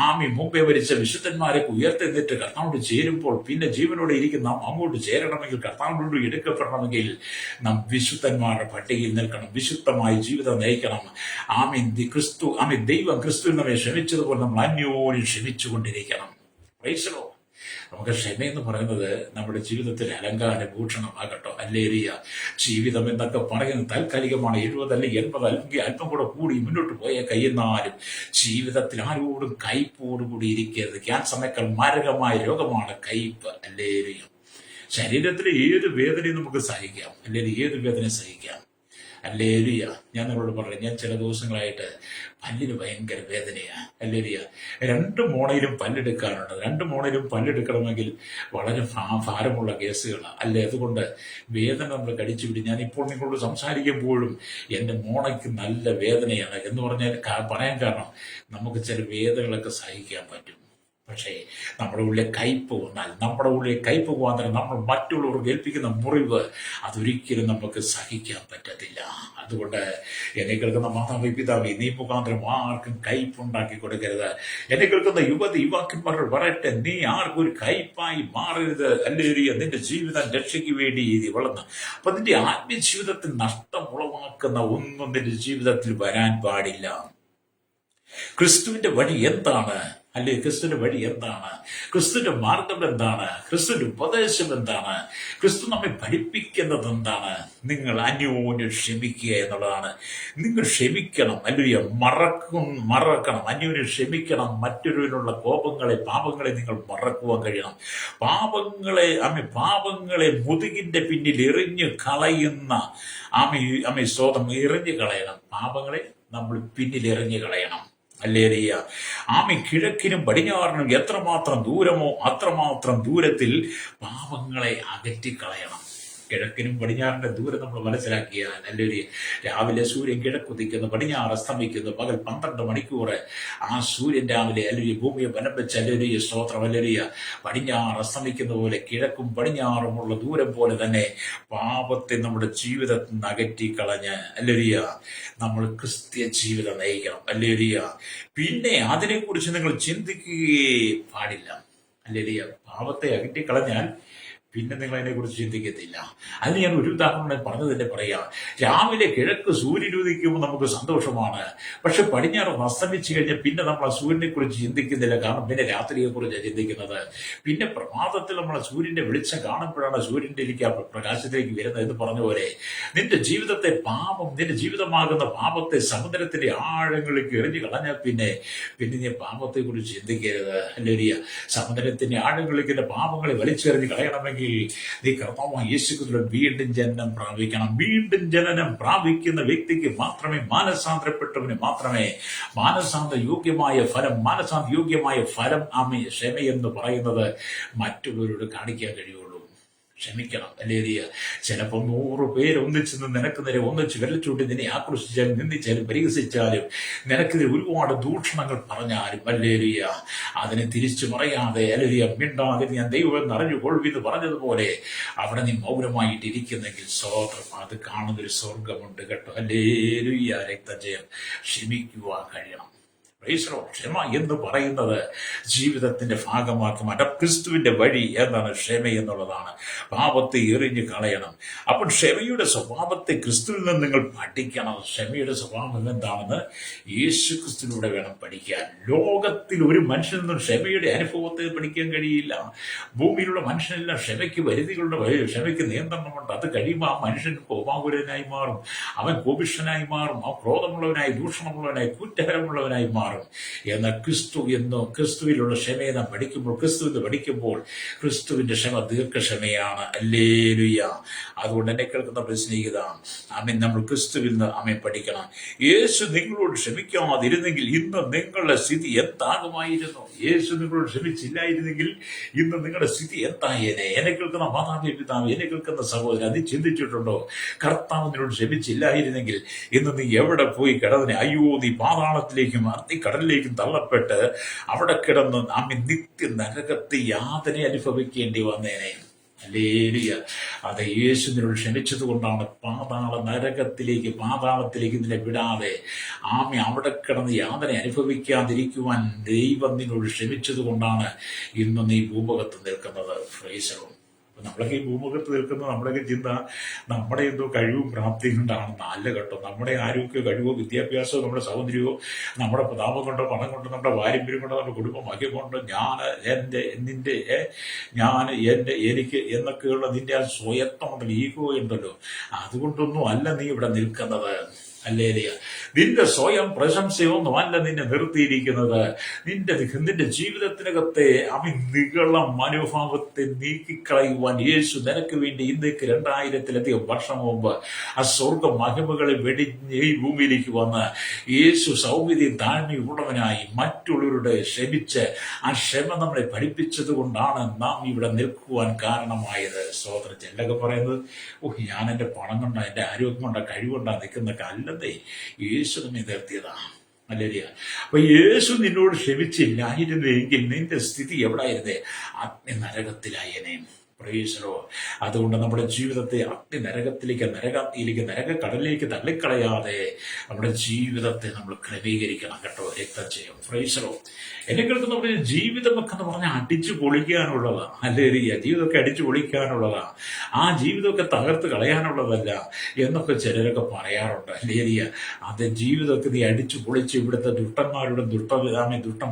ആമേൻ, മുമ്പേ മരിച്ച വിശുദ്ധന്മാരെ ഉയർത്തെന്നിട്ട് കർത്താവോട് ചേരുമ്പോൾ, പിന്നെ ജീവനോടെ ഇരിക്കുന്ന നാം അങ്ങോട്ട് ചേരണമെങ്കിൽ, കർത്താവിനോട് എടുക്കപ്പെടണമെങ്കിൽ നാം വിശുദ്ധന്മാരുടെ പട്ടികയിൽ നിൽക്കണം. വിശുദ്ധമായ ജീവിതം നയിക്കണം. ആമേൻ. ദൈവം ക്രിസ്തുവിനെ നമ്മെ ക്ഷമിച്ചതുപോലെ നമ്മൾ അന്യോന്യം ക്ഷമിച്ചുകൊണ്ടിരിക്കണം. Price the Lord. നമുക്ക് ക്ഷമയെന്ന് പറയുന്നത് നമ്മുടെ ജീവിതത്തിൽ അലങ്കാര ഭൂഷണമാകട്ടോ. ഹല്ലേലൂയ. ജീവിതം എന്നൊക്കെ പറയുന്നത് താൽക്കാലികമാണ്. 70 അല്ലെങ്കിൽ 80 അല്ലെങ്കിൽ അല്പം കൂടെ കൂടി മുന്നോട്ട് പോയ കയ്യെന്നാലും ജീവിതത്തിൽ ആരോടും കയ്പോടുകൂടി ഇരിക്കരുത്. ക്യാൻസറിനേക്കാൾ മാരകമായ രോഗമാണ് കയ്പ്. ഹല്ലേലൂയ. ശരീരത്തിലെ ഏത് വേദനയും നമുക്ക് സഹിക്കാം. അല്ലെങ്കിൽ ഏത് വേദനയും സഹിക്കാം. ഹല്ലേലൂയ. ഞാൻ നിങ്ങളോട് പറഞ്ഞു, ഞാൻ ചില ദിവസങ്ങളായിട്ട് പല്ലിന് ഭയങ്കര വേദനയാണ്. ഹല്ലേലൂയ. 2 മോണയിലും പല്ലെടുക്കാനുണ്ട്. 2 മോണയിലും പല്ലെടുക്കണമെങ്കിൽ വളരെ ഭാരമുള്ള കേസുകളാണ് അല്ലേ. അതുകൊണ്ട് വേദന നമ്മൾ കടിച്ചു വിടും. ഞാനിപ്പോൾ നിങ്ങളോട് സംസാരിക്കുമ്പോഴും എൻ്റെ മോണയ്ക്ക് നല്ല വേദനയാണ് എന്ന് പറഞ്ഞാൽ പറയാൻ കാരണം, നമുക്ക് ചില വേദനകളൊക്കെ സഹിക്കാൻ പറ്റും. പക്ഷേ നമ്മുടെ ഉള്ളിലെ കയ്പ് വന്നാൽ, നമ്മുടെ ഉള്ളിലെ കയ്പ് പോകാൻ നമ്മൾ മറ്റുള്ളവർക്ക് ഏൽപ്പിക്കുന്ന മുറിവ് അതൊരിക്കലും നമുക്ക് സഹിക്കാൻ പറ്റത്തില്ല. അതുകൊണ്ട് എന്നെ കേൾക്കുന്ന മാതാവേ പിതാവേ, നീ മുഖാന്തരം ആർക്കും കയ്പുണ്ടാക്കി കൊടുക്കരുത്. എന്നെ കേൾക്കുന്ന യുവാക്കന്മാർ പറയട്ടെ, നീ ആർക്കും ഒരു കയ്പായി മാറരുത്. ഹല്ലേലൂയ. നിന്റെ ജീവിതം രക്ഷയ്ക്ക് വേണ്ടി വളർന്ന്, അപ്പൊ നിന്റെ ആത്മീയ ജീവിതത്തിൽ നഷ്ടം ഉളവാക്കുന്ന ഒന്നും നിന്റെ ജീവിതത്തിൽ വരാൻ പാടില്ല. ക്രിസ്തുവിന്റെ വഴി എന്താണ്? അല്ലെ, ക്രിസ്തുവിന്റെ വഴി എന്താണ്? ക്രിസ്തുവിന്റെ മാർഗം എന്താണ്? ക്രിസ്തുവിന്റെ ഉപദേശം എന്താണ്? ക്രിസ്തു നമ്മെ പഠിപ്പിക്കുന്നത് എന്താണ്? നിങ്ങൾ അന്യോന്യം ക്ഷമിക്കുക എന്നുള്ളതാണ്. നിങ്ങൾ ക്ഷമിക്കണം. അല്ലെ, മറക്കണം. അന്യോന്യം ക്ഷമിക്കണം. മറ്റൊരുവിനുള്ള കോപങ്ങളെ, പാപങ്ങളെ നിങ്ങൾ മറക്കുവാൻ കഴിയണം. പാപങ്ങളെ മുതുകിന്റെ പിന്നിൽ എറിഞ്ഞു കളയുന്ന സ്തോത്രം, എറിഞ്ഞു കളയണം. പാപങ്ങളെ നമ്മൾ പിന്നിൽ എറിഞ്ഞു കളയണം. ഹല്ലേലൂയ. ആമേൻ. കിഴക്കിനും പടിഞ്ഞാറിനും എത്രമാത്രം ദൂരമോ അത്രമാത്രം ദൂരത്തിൽ പാപങ്ങളെ അകറ്റിക്കളയണം. കിഴക്കിനും പടിഞ്ഞാറിന്റെ ദൂരം നമ്മൾ മനസ്സിലാക്കിയാൽ, ഹല്ലേലൂയ, രാവിലെ സൂര്യൻ കിഴക്കുദിക്കുന്നു, പടിഞ്ഞാറ് അസ്തമിക്കുന്നു, പകൽ 12 മണിക്കൂർ ആ സൂര്യൻ രാവിലെ ഹല്ലേലൂയ ഭൂമിയെ വനം വെച്ച്, ഹല്ലേലൂയ സ്തോത്രം, ഹല്ലേലൂയ, പടിഞ്ഞാറ് അസ്തമിക്കുന്ന പോലെ കിഴക്കും പടിഞ്ഞാറുമുള്ള ദൂരം പോലെ തന്നെ പാപത്തെ നമ്മുടെ ജീവിതത്തിൽ നിന്ന് അകറ്റിക്കളഞ്ഞ്, ഹല്ലേലൂയ, നമ്മൾ ക്രിസ്ത്യ ജീവിതം നയിക്കണം. ഹല്ലേലൂയ. പിന്നെ അതിനെക്കുറിച്ച് നിങ്ങൾ ചിന്തിക്കുകയേ പാടില്ല. ഹല്ലേലൂയ. പാപത്തെ അകറ്റിക്കളഞ്ഞാൽ പിന്നെ നിങ്ങൾ അതിനെക്കുറിച്ച് ചിന്തിക്കത്തില്ല. അതിന് ഞാൻ ഒരു ഉദാഹരണം പറഞ്ഞു തന്നെ പറയാം. രാവിലെ കിഴക്ക് സൂര്യൻ ഉദിക്കുമ്പോൾ നമുക്ക് സന്തോഷമാണ്. പക്ഷെ പടിഞ്ഞാറ് അസ്തമിച്ചു കഴിഞ്ഞാൽ പിന്നെ നമ്മൾ ആ സൂര്യനെ കുറിച്ച് ചിന്തിക്കുന്നില്ല. കാരണം പിന്നെ രാത്രിയെ കുറിച്ചാണ് ചിന്തിക്കുന്നത്. പിന്നെ പ്രഭാതത്തിൽ നമ്മൾ സൂര്യന്റെ വെളിച്ചം കാണുമ്പോഴാണ് സൂര്യന്റെ പ്രകാശത്തിലേക്ക് വരുന്നത് എന്ന് പറഞ്ഞ പോലെ നിന്റെ ജീവിതത്തെ നിന്റെ ജീവിതമാകുന്ന പാപത്തെ സമുദ്രത്തിന്റെ ആഴങ്ങളിലേക്ക് എറിഞ്ഞു കളഞ്ഞാൽ പിന്നെ നീ പാപത്തെ കുറിച്ച് ചിന്തിക്കരുത്. ഹല്ലേലൂയ. സമുദ്രത്തിന്റെ ആഴങ്ങളിലേക്ക് പാപങ്ങളെ വലിച്ചെറിഞ്ഞ് കളയണമെങ്കിൽ നീ കർത്താവായ യേശുക്രിസ്തുവിൽ വീണ്ടും ജനനം പ്രാപിക്കണം. വീണ്ടും ജനനം പ്രാപിക്കുന്ന വ്യക്തിക്ക് മാത്രമേ, മാനസാന്തരപ്പെട്ടവന് മാത്രമേ മാനസാന്തര യോഗ്യമായ ഫലം ക്ഷമയെന്ന് പറയുന്നത് മറ്റുള്ളവരോട് കാണിക്കാൻ കഴിയുള്ളൂ. ക്ഷമിക്കണം. ഹല്ലേലൂയ. ചിലപ്പോൾ 100 പേര് ഒന്നിച്ച് നിനക്ക് നേരെ ഒന്നിച്ച് വിരലിച്ചൂട്ടി നിന്നെ ആക്രോശിച്ചാലും നിന്ദിച്ചാലും പരിഹസിച്ചാലും നിനക്കെതിരെ ഒരുപാട് ദൂഷണങ്ങൾ പറഞ്ഞാലും, ഹല്ലേലൂയ, അതിനെ തിരിച്ചു പറയാതെ, ഹല്ലേലൂയ, മിണ്ടാതെ ഞാൻ ദൈവം അറിഞ്ഞുകൊള്ളുവെന്ന് പറഞ്ഞതുപോലെ അവിടെ നീ മൗനമായിട്ടിരിക്കുന്നെങ്കിൽ സ്തോത്രം, അത് കാണുന്നൊരു സ്വർഗമുണ്ട് കേട്ടോ. ഹല്ലേലൂയ. രക്തജയം. ക്ഷമിക്കുവാൻ കഴിയണം. ക്ഷമ എന്ന് പറയുന്നത് ജീവിതത്തിന്റെ ഭാഗമാക്കി മാറ്റാം. ക്രിസ്തുവിന്റെ വഴി എന്താണ്? ക്ഷമ എന്നുള്ളതാണ്. പാപത്തെ എറിഞ്ഞു കളയണം. അപ്പോൾ ക്ഷമയുടെ സ്വഭാവത്തെ ക്രിസ്തുവിൽ നിന്ന് നിങ്ങൾ പഠിക്കണം. ക്ഷമയുടെ സ്വഭാവം എന്താണെന്ന് യേശു ക്രിസ്തുവിലൂടെ വേണം പഠിക്കാൻ. ലോകത്തിൽ ഒരു മനുഷ്യനും ക്ഷമയുടെ അനുഭവത്തെ പഠിക്കാൻ കഴിയില്ല. ഭൂമിയിലുള്ള മനുഷ്യനെല്ലാം ക്ഷമയ്ക്ക് പരിധികളുടെ ക്ഷമയ്ക്ക് നിയന്ത്രണമുണ്ട്. അത് കഴിയുമ്പോൾ ആ മനുഷ്യൻ കോപാകുലനായി മാറും, അവൻ കോപിഷ്ഠനായി മാറും, അവൻ ക്രോധമുള്ളവനായി, ദൂഷണമുള്ളവനായി, കുറ്റകരമുള്ളവനായി മാറും. എന്നാൽ ക്രിസ്തുവിലുള്ള ക്ഷമയെ നാം പഠിക്കുമ്പോൾ ക്രിസ്തുവിന്റെ ക്ഷമ ദീർഘക്ഷമയാണ്. ഹല്ലേലൂയ. അതുകൊണ്ട് എന്നെ കേൾക്കുന്ന സ്നേഹിത, ആമേൻ, നമ്മൾ ക്രിസ്തുവിൽ നിന്ന് ആമേൻ പഠിക്കണം. യേശു നിങ്ങളോട് ക്ഷമിക്കാതിരുന്നെങ്കിൽ ഇന്ന് നിങ്ങളുടെ സ്ഥിതി എന്താകുമായിരുന്നു? യേശു നിങ്ങളോട് ക്ഷമിച്ചില്ലായിരുന്നെങ്കിൽ ഇന്ന് നിങ്ങളുടെ സ്ഥിതി എന്തായേനെ? എന്നെ കേൾക്കുന്ന മാതാവേ, പിതാവ്, എന്നെ കേൾക്കുന്ന സഹോദരൻ, നീ ചിന്തിച്ചിട്ടുണ്ടോ? കർത്താവ് നിന്നോട് ക്ഷമിച്ചില്ലായിരുന്നെങ്കിൽ ഇന്ന് നീ എവിടെ പോയി കിടന്നെ? അയ്യോ, നീ പാതാളത്തിലേക്കും കടലിലേക്കും തള്ളപ്പെട്ട് അവിടെ കിടന്ന് ആമേൻ നിത്യ നരകത്തെ യാതന അനുഭവിക്കേണ്ടി വന്നേനെ. ഹല്ലേലൂയ. അത് യേശു നിന്നോട് ക്ഷമിച്ചത് കൊണ്ടാണ് പാതാളത്തിലേക്ക് നിന്നെ വിടാതെ ആമേ അവിടെ കിടന്ന് യാതന അനുഭവിക്കാതിരിക്കുവാൻ ദൈവം നിന്നോട് ക്ഷമിച്ചത് കൊണ്ടാണ് ഇന്ന് നീ ഭൂമുഖത്ത് നിൽക്കുന്നത്. Price the Lord. നമ്മളൊക്കെ ഈ ഭൂമുഖത്ത് നിൽക്കുന്ന നമ്മുടെയൊക്കെ ചിന്ത നമ്മുടെ എന്തോ കഴിവും പ്രാപ്തിയും കൊണ്ടാണെന്ന്. അല്ല കേട്ടോ. നമ്മുടെ ആരോഗ്യമോ കഴിവോ വിദ്യാഭ്യാസമോ നമ്മുടെ സൗന്ദര്യമോ നമ്മുടെ പ്രതാപം കൊണ്ടോ പണം കൊണ്ടോ നമ്മുടെ പാരമ്പര്യം കൊണ്ടോ നമ്മുടെ കുടുംബഭാഗ്യം കൊണ്ടോ എനിക്ക് എന്നൊക്കെയുള്ള നിന്റെ ആ സ്വയത്വമുണ്ടല്ലോ, ഈഗോ ഉണ്ടല്ലോ, അതുകൊണ്ടൊന്നും അല്ല നീ ഇവിടെ നിൽക്കുന്നത്. ഹല്ലേലൂയ. നിന്റെ സ്വയം പ്രശംസയൊന്നും അല്ല നിന്നെ നിർത്തിയിരിക്കുന്നത്. നിന്റെ ജീവിതത്തിനകത്തെ നികളം മനോഭാവത്തെ നീക്കിക്കളയുവാൻ യേശു നിനക്ക് വേണ്ടി ഇന്നേക്ക് 2000-ലധികം വർഷം മുമ്പ് ആ സ്വർഗ മഹിമകളെ വെടിഞ്ഞ് ഈ ഭൂമിയിലേക്ക് വന്ന് യേശു സൗമ്യതയും താഴ്മയുള്ളവനായി മറ്റുള്ളവരുടെ ക്ഷമിച്ച് ആ ക്ഷമ നമ്മളെ പഠിപ്പിച്ചത് കൊണ്ടാണ് നാം ഇവിടെ നിൽക്കുവാൻ കാരണമായത്. സ്തോത്രം. ചിലരൊക്കെ പറയുന്നത്, ഞാൻ എൻ്റെ പണം കൊണ്ടാ, എൻ്റെ ആരോഗ്യം കൊണ്ടാ, കഴിവുകൊണ്ടാ നിൽക്കുന്നൊക്കെ. അല്ലതേ, യേശു നമ്മെ നിർത്തിയതാ. ഹല്ലേലൂയ. അപ്പൊ യേശു നിന്നോട് ക്ഷമിച്ചില്ലായിരുന്നെങ്കിൽ നിന്റെ സ്ഥിതി എവിടായിരുന്നേ? അഗ്നി നരകത്തിലായനെ. Price the Lord. അതുകൊണ്ട് നമ്മുടെ ജീവിതത്തെ അഗ്നി നരകത്തിലേക്ക്, നരകക്കടലിലേക്ക് തള്ളിക്കളയാതെ നമ്മുടെ ജീവിതത്തെ നമ്മൾ ക്രമീകരിക്കണം കേട്ടോ. രക്തജയം. Praise the Lord. എന്നെ കേൾക്കുന്ന ജീവിതമൊക്കെ എന്ന് പറഞ്ഞാൽ അടിച്ചു പൊളിക്കാനുള്ളതാണ്. ഹല്ലേലൂയ. ജീവിതമൊക്കെ അടിച്ചു പൊളിക്കാനുള്ളതാണ്. ആ ജീവിതമൊക്കെ തകർത്ത് കളയാനുള്ളതല്ല എന്നൊക്കെ ചിലരൊക്കെ പറയാറുണ്ട്. ഹല്ലേലൂയ. അത് ജീവിതമൊക്കെ നീ അടിച്ചു പൊളിച്ച് ഇവിടുത്തെ ദുഷ്ടന്മാരോടും ദുഷ്ട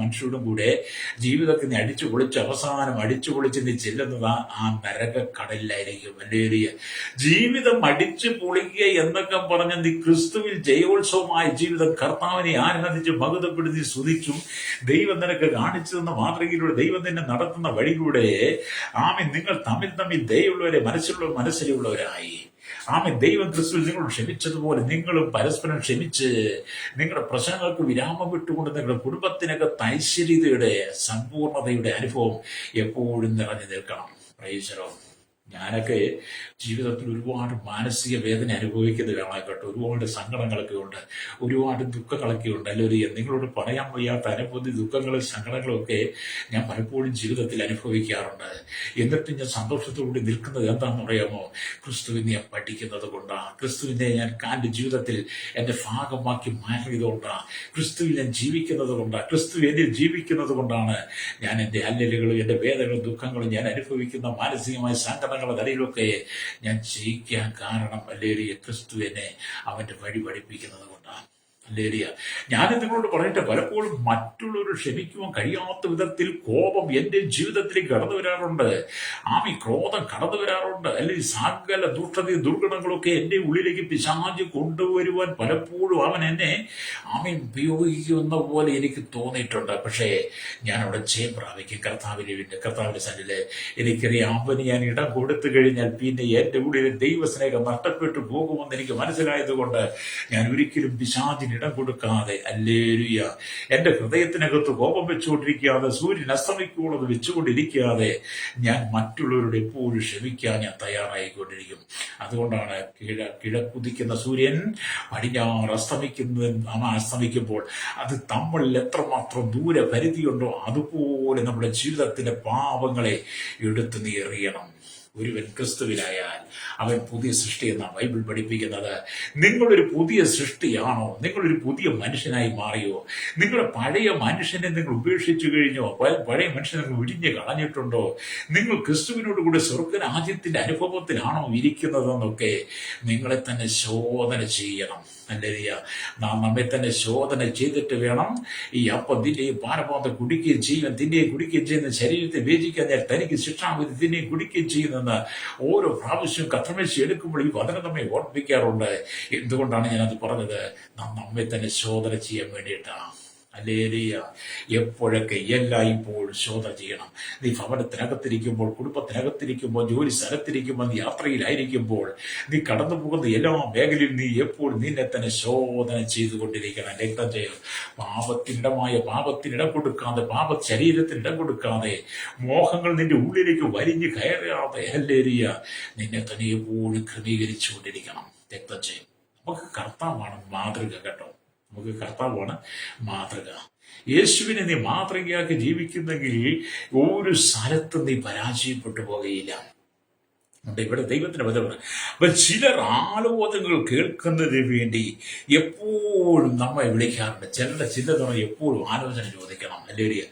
മനുഷ്യരോടും കൂടെ ജീവിതമൊക്കെ നീ അടിച്ചു പൊളിച്ച് അവസാനം അടിച്ചു പൊളിച്ച് നീ ചെല്ലുന്നത് ആ നരകക്കടലിലായിരിക്കും. ഹല്ലേലൂയ. ജീവിതം അടിച്ചു പൊളിക്കുക എന്നൊക്കെ പറഞ്ഞ് നീ ക്രിസ്തുവിൽ ജയോത്സവമായ ജീവിതം കർത്താവിനെ ആരാധിച്ച് മഹത്വപ്പെടുത്തി സ്തുതിച്ചും ദൈവം നിനക്ക് കാണിച്ചു തന്ന മാതൃകയിലൂടെ, ദൈവം നിന്നെ നടത്തുന്ന വഴിയിലൂടെ ആമേൻ നിങ്ങൾ തമ്മിൽ ദയയുള്ളവരെ, മനസ്സിലുള്ളവരായി ആമേൻ ദൈവം ക്രിസ്തുവിൽ നിങ്ങളോട് ക്ഷമിച്ചതുപോലെ നിങ്ങളും പരസ്പരം ക്ഷമിച്ച് നിങ്ങളുടെ പ്രശ്നങ്ങൾക്ക് വിരാമം വിട്ടുകൊണ്ട് നിങ്ങളുടെ കുടുംബത്തിനകത്ത് ഐശ്വര്യതയുടെ, സമ്പൂർണതയുടെ അനുഭവം എപ്പോഴും നിറഞ്ഞു നിൽക്കണം. Price the Lord. ഞാനൊക്കെ ജീവിതത്തിൽ ഒരുപാട് മാനസിക വേദന അനുഭവിക്കുന്ന ഒരാളായിക്കോട്ടെ. ഒരുപാട് സങ്കടങ്ങളൊക്കെ ഉണ്ട്, ഒരുപാട് ദുഃഖങ്ങളൊക്കെ ഉണ്ട്. അല്ലെങ്കിൽ നിങ്ങളോട് പറയാൻ വയ്യാത്ത അനുഭൂതി, ദുഃഖങ്ങളും സങ്കടങ്ങളും ഒക്കെ ഞാൻ പലപ്പോഴും ജീവിതത്തിൽ അനുഭവിക്കാറുണ്ട്. എന്നിട്ട് ഞാൻ സന്തോഷത്തോടുകൂടി നിൽക്കുന്നത് എന്താണെന്ന് അറിയാമോ? ക്രിസ്തുവിനെ ഞാൻ പഠിക്കുന്നത് കൊണ്ടാണ്. ക്രിസ്തുവിനെ ഞാൻ എൻ്റെ ജീവിതത്തിൽ എൻ്റെ ഭാഗമാക്കി മാറ്റിയത് കൊണ്ടാണ്. ക്രിസ്തുവിൽ ഞാൻ ജീവിക്കുന്നത് കൊണ്ടാണ്. ക്രിസ്തു എന്നിൽ ജീവിക്കുന്നത് കൊണ്ടാണ് ഞാൻ എൻ്റെ അല്ലലുകളും എൻ്റെ വേദനകളും ദുഃഖങ്ങളും ഞാൻ അനുഭവിക്കുന്ന മാനസികമായ സങ്കടങ്ങളുടെ നിലയിലൊക്കെ ഞാൻ ജയിക്കാൻ കാരണം. ഹല്ലേലൂയ. ക്രിസ്തുവിനെ അവന്റെ വഴി പഠിപ്പിക്കുന്നത് കൊണ്ടാണ്. ഹല്ലേലൂയ. ഞാൻ നിങ്ങളോട് പറയട്ടെ, പലപ്പോഴും മറ്റുള്ളവർ ക്ഷമിക്കുവാൻ കഴിയാത്ത വിധത്തിൽ കോപം എന്റെ ജീവിതത്തിലേക്ക് കടന്നു വരാറുണ്ട്. ക്രോധം കടന്നു വരാറുണ്ട്. അല്ലെങ്കിൽ സകല ദുഷ്ടതയും ദുർഗുണങ്ങളൊക്കെ എന്റെ ഉള്ളിലേക്ക് പിശാച് കൊണ്ടുവരുവാൻ പലപ്പോഴും അവൻ എന്നെ ഉപയോഗിക്കുന്ന പോലെ എനിക്ക് തോന്നിയിട്ടുണ്ട്. പക്ഷേ ഞാൻ അവിടെ ജയം പ്രാപിക്കും കർത്താവിന്റെ സന്നിധിയില്. എനിക്കറിയാം, അവന് ഞാൻ ഇടം കൊടുത്തു കഴിഞ്ഞാൽ പിന്നെ എന്റെ ഉള്ളിലെ ദൈവസ്നേഹം നഷ്ടപ്പെട്ടു പോകുമെന്ന് എനിക്ക് മനസ്സിലായത് കൊണ്ട് ഞാൻ ഒരിക്കലും പിശാചിന് ഇടം കൊടുക്കാതെ, ഹല്ലേലൂയ, എന്റെ ഹൃദയത്തിനകത്ത് കോപം വെച്ചുകൊണ്ടിരിക്കാതെ, സൂര്യൻ അസ്തമിക്കുള്ളത് വെച്ചുകൊണ്ടിരിക്കാതെ ഞാൻ മറ്റുള്ളവരുടെ എപ്പോഴും ക്ഷമിക്കാൻ ഞാൻ തയ്യാറായിക്കൊണ്ടിരിക്കും. അതുകൊണ്ടാണ് കിഴക്കുദിക്കുന്ന സൂര്യൻ പടിഞ്ഞാറ് അസ്തമിക്കുമ്പോൾ അത് നമ്മളിൽ എത്രമാത്രം ദൂര പരിധിയുണ്ടോ അതുപോലെ നമ്മുടെ ജീവിതത്തിന്റെ പാപങ്ങളെ എടുത്തു നീ എറിയണം. ഒരുവൻ ക്രിസ്തുവിലായാൽ അവൻ പുതിയ സൃഷ്ടി എന്നാണ് ബൈബിൾ പഠിപ്പിക്കുന്നത്. നിങ്ങളൊരു പുതിയ സൃഷ്ടിയാണോ? നിങ്ങളൊരു പുതിയ മനുഷ്യനായി മാറിയോ? നിങ്ങളുടെ പഴയ മനുഷ്യനെ നിങ്ങൾ ഉപേക്ഷിച്ചു കഴിഞ്ഞോ? പഴയ മനുഷ്യനെ നിങ്ങൾ വിടിഞ്ഞ് കളഞ്ഞിട്ടുണ്ടോ? നിങ്ങൾ ക്രിസ്തുവിനോട് കൂടെ സ്വർഗരാജ്യത്തിന്റെ അനുഭവത്തിലാണോ ഇരിക്കുന്നതെന്നൊക്കെ നിങ്ങളെ തന്നെ ശോധന ചെയ്യണം. ഹല്ലേലൂയ. നാം നമ്മെ തന്നെ ശോധന ചെയ്തിട്ട് വേണം ഈ അപ്പം തിന്നെയും പാനപാത്രം കുടിക്കുകയും ചെയ്യുകയും തിന്നെയും കുടിക്കുകയും ചെയ്യുന്ന ശരീരത്തെ വേദിക്കാൻ തനിക്ക് ശിക്ഷാവിധി തിന്നെയും കുടിക്കുകയും ചെയ്യുന്നെന്ന് ഓരോ പ്രാവശ്യവും കർത്തമേശ എടുക്കുമ്പോൾ ഈ വചനം നമ്മെ ഓർമ്മിപ്പിക്കാറുണ്ട്. എന്തുകൊണ്ടാണ് ഞാനത് പറഞ്ഞത്? നാം നമ്മെ തന്നെ ശോധന ചെയ്യാൻ വേണ്ടിയിട്ടാണ്. ഹല്ലേലൂയ. എപ്പോഴൊക്കെ എല്ലായ്പ്പോഴും ശോധന ചെയ്യണം. നീ ഭവനത്തിനകത്തിരിക്കുമ്പോൾ, കുടുംബത്തിനകത്തിരിക്കുമ്പോൾ, ജോലി സ്ഥലത്തിരിക്കുമ്പോൾ, നീ യാത്രയിലായിരിക്കുമ്പോൾ, നീ കടന്നു പോകുന്ന എല്ലാ മേഖലയിൽ നീ എപ്പോഴും നിന്നെ തന്നെ ശോധന ചെയ്തുകൊണ്ടിരിക്കണം. രക്തം ചെയ്യണം. പാപത്തിനിടം കൊടുക്കാതെ, ശരീരത്തിനിടം കൊടുക്കാതെ, മോഹങ്ങൾ നിന്റെ ഉള്ളിലേക്ക് വലിഞ്ഞു കയറാതെ, ഹല്ലേലൂയ, നിന്നെ തന്നെ എപ്പോഴും ക്രമീകരിച്ചുകൊണ്ടിരിക്കണം. രക്തം ചെയ്യും. നമുക്ക് കർത്താവാണ് മാതൃക കേട്ടോ. നമുക്ക് കർത്താവാണ് മാതൃക. യേശുവിനെ നീ മാതൃകയാക്കി ജീവിക്കുന്നെങ്കിൽ ഒരു സ്ഥലത്തും നീ പരാജയപ്പെട്ടു പോകുകയില്ല. ഇവിടെ ദൈവത്തിന്റെ വചനമാണ്. അപ്പൊ ചിലർ ആലോചനകൾ കേൾക്കുന്നതിന് വേണ്ടി എപ്പോഴും നമ്മെ വിളിക്കാറുണ്ട്. ചിലർ എപ്പോഴും ആലോചന ചോദിക്കണം. അല്ലെങ്കിൽ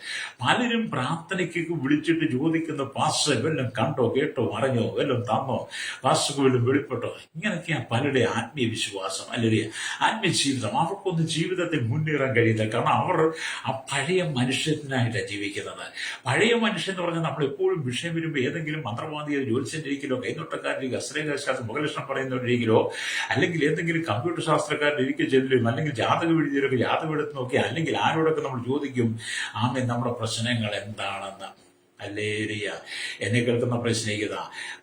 പലരും പ്രാർത്ഥനയ്ക്ക് വിളിച്ചിട്ട് ചോദിക്കുന്ന പാസ്റ്റർ വല്ലതും കണ്ടോ, കേട്ടോ, അറിഞ്ഞോ, വല്ലതും തന്നോ, പാസ്റ്റർക്ക് വല്ലതും വെളിപ്പെട്ടോ? ഇങ്ങനെയൊക്കെയാണ് പലരുടെ ആത്മീയ വിശ്വാസം, അല്ലെങ്കിൽ ആത്മീയ ജീവിതം. അവർക്കൊന്നും ജീവിതത്തിൽ മുന്നേറാൻ കഴിയില്ല. കാരണം അവർ ആ പഴയ മനുഷ്യനായിട്ടാണ് ജീവിക്കുന്നത്. പഴയ മനുഷ്യൻ എന്ന് പറഞ്ഞാൽ നമ്മൾ എപ്പോഴും വിഷയം വരുമ്പോൾ ഏതെങ്കിലും മന്ത്രവാദിയോ ജ്യോത്സ്യനിരിക്കലോ കൈനോട്ടക്കാരിലേക്ക് അശ്രയശാസ്ത്രം മുഖലക്ഷണം പറയുന്നവരിക്കലോ അല്ലെങ്കിൽ ഏതെങ്കിലും കമ്പ്യൂട്ടർ ശാസ്ത്രക്കാരിലേക്ക് ചെല്ലും, അല്ലെങ്കിൽ ജാതകം എഴുതിയൊക്കെ ജാതകം എടുത്ത് നോക്കി, അല്ലെങ്കിൽ ആരോടൊക്കെ നമ്മൾ ചോദിക്കും ആമേ നമ്മുടെ പ്രശ്നങ്ങൾ എന്താണെന്ന്. ഹല്ലേലൂയ. എന്നെ കേൾക്കുന്ന പ്രശ്നിക്കുക,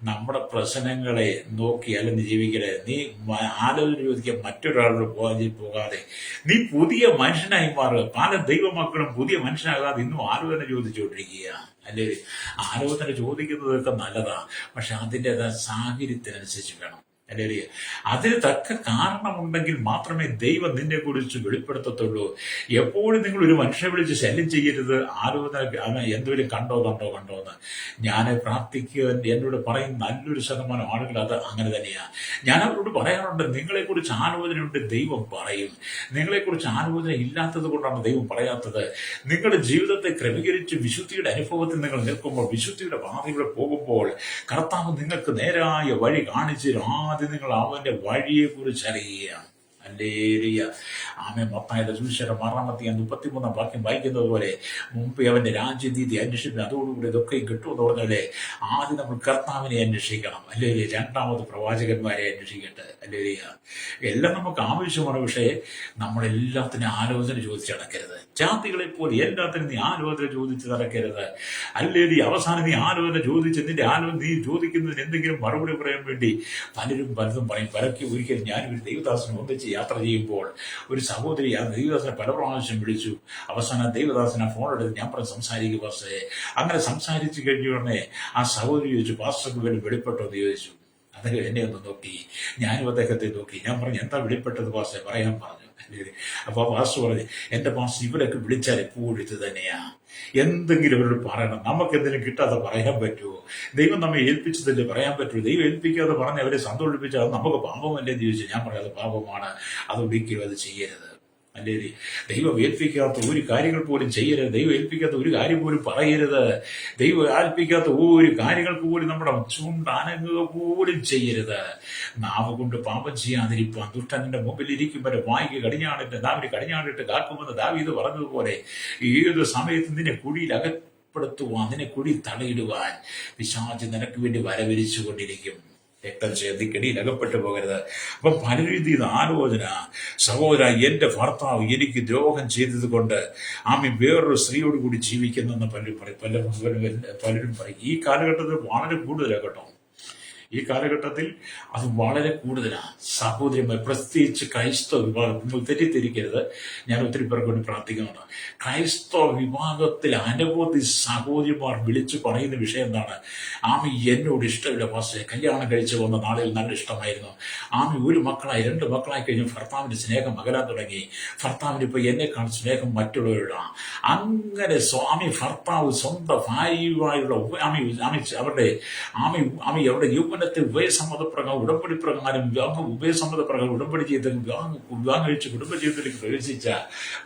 നമ്മുടെ പ്രശ്നങ്ങളെ നോക്കി അല്ലെങ്കിൽ ജീവിക്കരുത്. നീ ആലോചന ചോദിക്കുക, മറ്റൊരാളോട് പോകാതെ നീ പുതിയ മനുഷ്യനായി മാറുക. പല ദൈവമക്കളും പുതിയ മനുഷ്യനാകാതെ ഇന്നും ആലോചന ചോദിച്ചുകൊണ്ടിരിക്കുക. അല്ലേ? ആലോചന ചോദിക്കുന്നതൊക്കെ നല്ലതാണ്, പക്ഷെ അതിൻ്റെതായ സാഹചര്യത്തിനനുസരിച്ച് വേണം. അല്ലേ? അതിന് തക്ക കാരണമുണ്ടെങ്കിൽ മാത്രമേ ദൈവം നിന്നെ കുറിച്ച് വെളിപ്പെടുത്തത്തുള്ളൂ. എപ്പോഴും നിങ്ങൾ ഒരു മനുഷ്യനെ വിളിച്ച് ശല്യം ചെയ്യരുത്. ആലോചന എന്തെങ്കിലും കണ്ടോ എന്ന് ഞാൻ പ്രാർത്ഥിക്കുക എന്നോട് പറയും നല്ലൊരു ശതമാനം ആളുകൾ അത് അങ്ങനെ തന്നെയാണ്. ഞാൻ അവരോട് പറയാറുണ്ട്, നിങ്ങളെക്കുറിച്ച് ആലോചനയുണ്ട്, ദൈവം പറയും. നിങ്ങളെക്കുറിച്ച് ആലോചന ഇല്ലാത്തത് കൊണ്ടാണ് ദൈവം പറയാത്തത്. നിങ്ങളുടെ ജീവിതത്തെ ക്രമീകരിച്ച് വിശുദ്ധിയുടെ അനുഭവത്തിൽ നിങ്ങൾ നിൽക്കുമ്പോൾ, വിശുദ്ധിയുടെ പാതയിലൂടെ പോകുമ്പോൾ കർത്താവ് നിങ്ങൾക്ക് നേരായ വഴി കാണിച്ച് ആദ്യം നിങ്ങൾ അവന്റെ വഴിയെ കുറിച്ച് അറിയുക. ഹല്ലേലൂയ. ആമേൻ. മത്തായിയുടെ സുവിശേഷം 6-33 വാക്യം വായിക്കുന്നത് പോലെ മുമ്പേ അവന്റെ രാജ്യനീതി അന്വേഷിക്കണം, അതോടുകൂടി ഇതൊക്കെ കിട്ടുമെന്ന് പറഞ്ഞാലേ ആദ്യം നമ്മൾ കർത്താവിനെ അന്വേഷിക്കണം. അല്ലേ? രണ്ടാമത് പ്രവാചകന്മാരെ അന്വേഷിക്കട്ടെ. അല്ലേ? എല്ലാം നമുക്ക് ആവശ്യമാണ്, പക്ഷേ നമ്മളെല്ലാത്തിനും ആലോചന ചോദിച്ച് നടക്കരുത്. ജാതികളെ പോലെ എല്ലാത്തിനും നീ ആലോചന ചോദിച്ച് നടക്കരുത്. അല്ലേ? അവസാനം നീ ആലോചന ചോദിച്ച് നിന്റെ നീ ചോദിക്കുന്നതിന് എന്തെങ്കിലും മറുപടി പറയാൻ വേണ്ടി പലരും പലതും പറയും. പലർക്ക് ഒരിക്കലും ഞാനൊരു ദൈവദാസനെ ഒന്നിച്ച് യാത്ര ചെയ്യുമ്പോൾ ഒരു സഹോദരി ആ ദൈവദാസനെ പല പ്രാവശ്യം വിളിച്ചു. അവസാനം ദൈവദാസനെ ഫോൺ എടുത്ത് ഞാൻ പറഞ്ഞ് സംസാരിക്കും പാസ്റ്ററെ. അങ്ങനെ സംസാരിച്ചു കഴിഞ്ഞ ഉടനെ ആ സഹോദരി ചോദിച്ചു, പാസ്റ്റർക്ക് വേണ്ടി വെളിപ്പെട്ടോ എന്ന് ചോദിച്ചു. അദ്ദേഹം എന്നെ ഒന്ന് നോക്കി, ഞാനും അദ്ദേഹത്തെ നോക്കി. ഞാൻ പറഞ്ഞു, എന്താ വെളിപ്പെട്ടത് പാസ്റ്ററെ? പറയാൻ പറഞ്ഞു. അപ്പൊ പാസ്റ്റർ പറഞ്ഞു, എന്റെ പാസ്റ്റർ ഇവരൊക്കെ വിളിച്ചാൽ എപ്പോഴും ഇത് തന്നെയാ, എന്തെങ്കിലും അവരോട് പറയണം. നമുക്ക് എന്തെങ്കിലും കിട്ടാതെ പറയാൻ പറ്റുമോ? ദൈവം നമ്മെ ഏൽപ്പിച്ചതല്ലേ പറയാൻ പറ്റുമോ? ദൈവം ഏൽപ്പിക്കാതെ പറഞ്ഞ് അവരെ സന്തോഷിപ്പിച്ചാൽ അത് നമുക്ക് പാപമല്ലേ എന്ന് ചോദിച്ചു. ഞാൻ പറയാം, അത് പാപമാണ്, അത് ഒരിക്കലും അത് ചെയ്യരുത്. അല്ലേ? ദൈവം ഏൽപ്പിക്കാത്ത ഒരു കാര്യങ്ങൾ പോലും ചെയ്യരുത്. ദൈവം ഏൽപ്പിക്കാത്ത ഒരു കാര്യം പോലും പറയരുത്. ദൈവം ഏൽപ്പിക്കാത്ത ഒരു കാര്യങ്ങൾക്ക് പോലും നമ്മുടെ ചുണ്ടനങ്ങുക പോലും ചെയ്യരുത്. നാവ് കൊണ്ട് പാപം ചെയ്യാതിരിപ്പാൻ ദുഷ്ടന്റെ മുമ്പിൽ ഇരിക്കുമ്പോൾ വായിക്ക് നാവിന് കടിഞ്ഞാണിട്ട് കാക്കുമെന്ന് ദാവീദ് പറഞ്ഞതുപോലെ ഏത് സമയത്ത് നിന്നെ കുഴിയിൽ അകപ്പെടുത്തുവാൻ, നിന്നെ കുഴി തടയിടുവാൻ പിശാച് നിനക്ക് വേണ്ടി വരവിരിച്ചു കൊണ്ടിരിക്കും. രക്തം ശ്രദ്ധിക്കടിയിൽ അകപ്പെട്ടു പോകരുത്. അപ്പം പല രീതിയിൽ ആലോചന, സഹോദര എന്റെ ഭർത്താവ് എനിക്ക് ദ്രോഹം ചെയ്തത് കൊണ്ട് ആമി വേറൊരു സ്ത്രീയോട് കൂടി ജീവിക്കുന്നെന്ന് പലരും പറയും. ഈ കാലഘട്ടത്തിൽ വളരെ കൂടുതലാണ് കേട്ടോ. ഈ കാലഘട്ടത്തിൽ അത് വളരെ കൂടുതലാണ്. സഹോദരിമാർ, പ്രത്യേകിച്ച് ക്രൈസ്തവ വിഭാഗം, നിങ്ങൾ തെറ്റിദ്ധരിക്കരുത്, ഞാൻ ഒത്തിരി പേർക്ക് വേണ്ടി പ്രാർത്ഥിക്കുന്നുണ്ട്. ക്രൈസ്തവ വിഭാഗത്തിൽ അനവധി സഹോദരിമാർ വിളിച്ചു പറയുന്ന വിഷയം എന്താണ്? ആമി എന്നോട് ഇഷ്ടമില്ല പാസ്റ്ററെ, കല്യാണം കഴിച്ചു വന്ന നാളിൽ നല്ല ഇഷ്ടമായിരുന്നു. ആമി ഒരു മക്കളായി 2 മക്കളായി കഴിഞ്ഞ് ഭർത്താവിന്റെ സ്നേഹം അകലാൻ തുടങ്ങി. ഭർത്താവിന് ഇപ്പൊ എന്നെക്കാൾ സ്നേഹം മറ്റുള്ളവരോടാണ്. അങ്ങനെ സ്വാമി ഭർത്താവ് സ്വന്തം ഭാര്യയുമായുള്ള അവരുടെ അവരുടെ യൗവനത്തിൽ ഉഭയസമ്മതപ്രകാരം ഉടമ്പടി പ്രകാരം ഉഭയസമ്മതപ്രകാരം ഉടമ്പടി ചെയ്ത് വിവാഹം കഴിച്ച് കുടുംബജീവിതത്തിലേക്ക് പ്രവേശിച്ച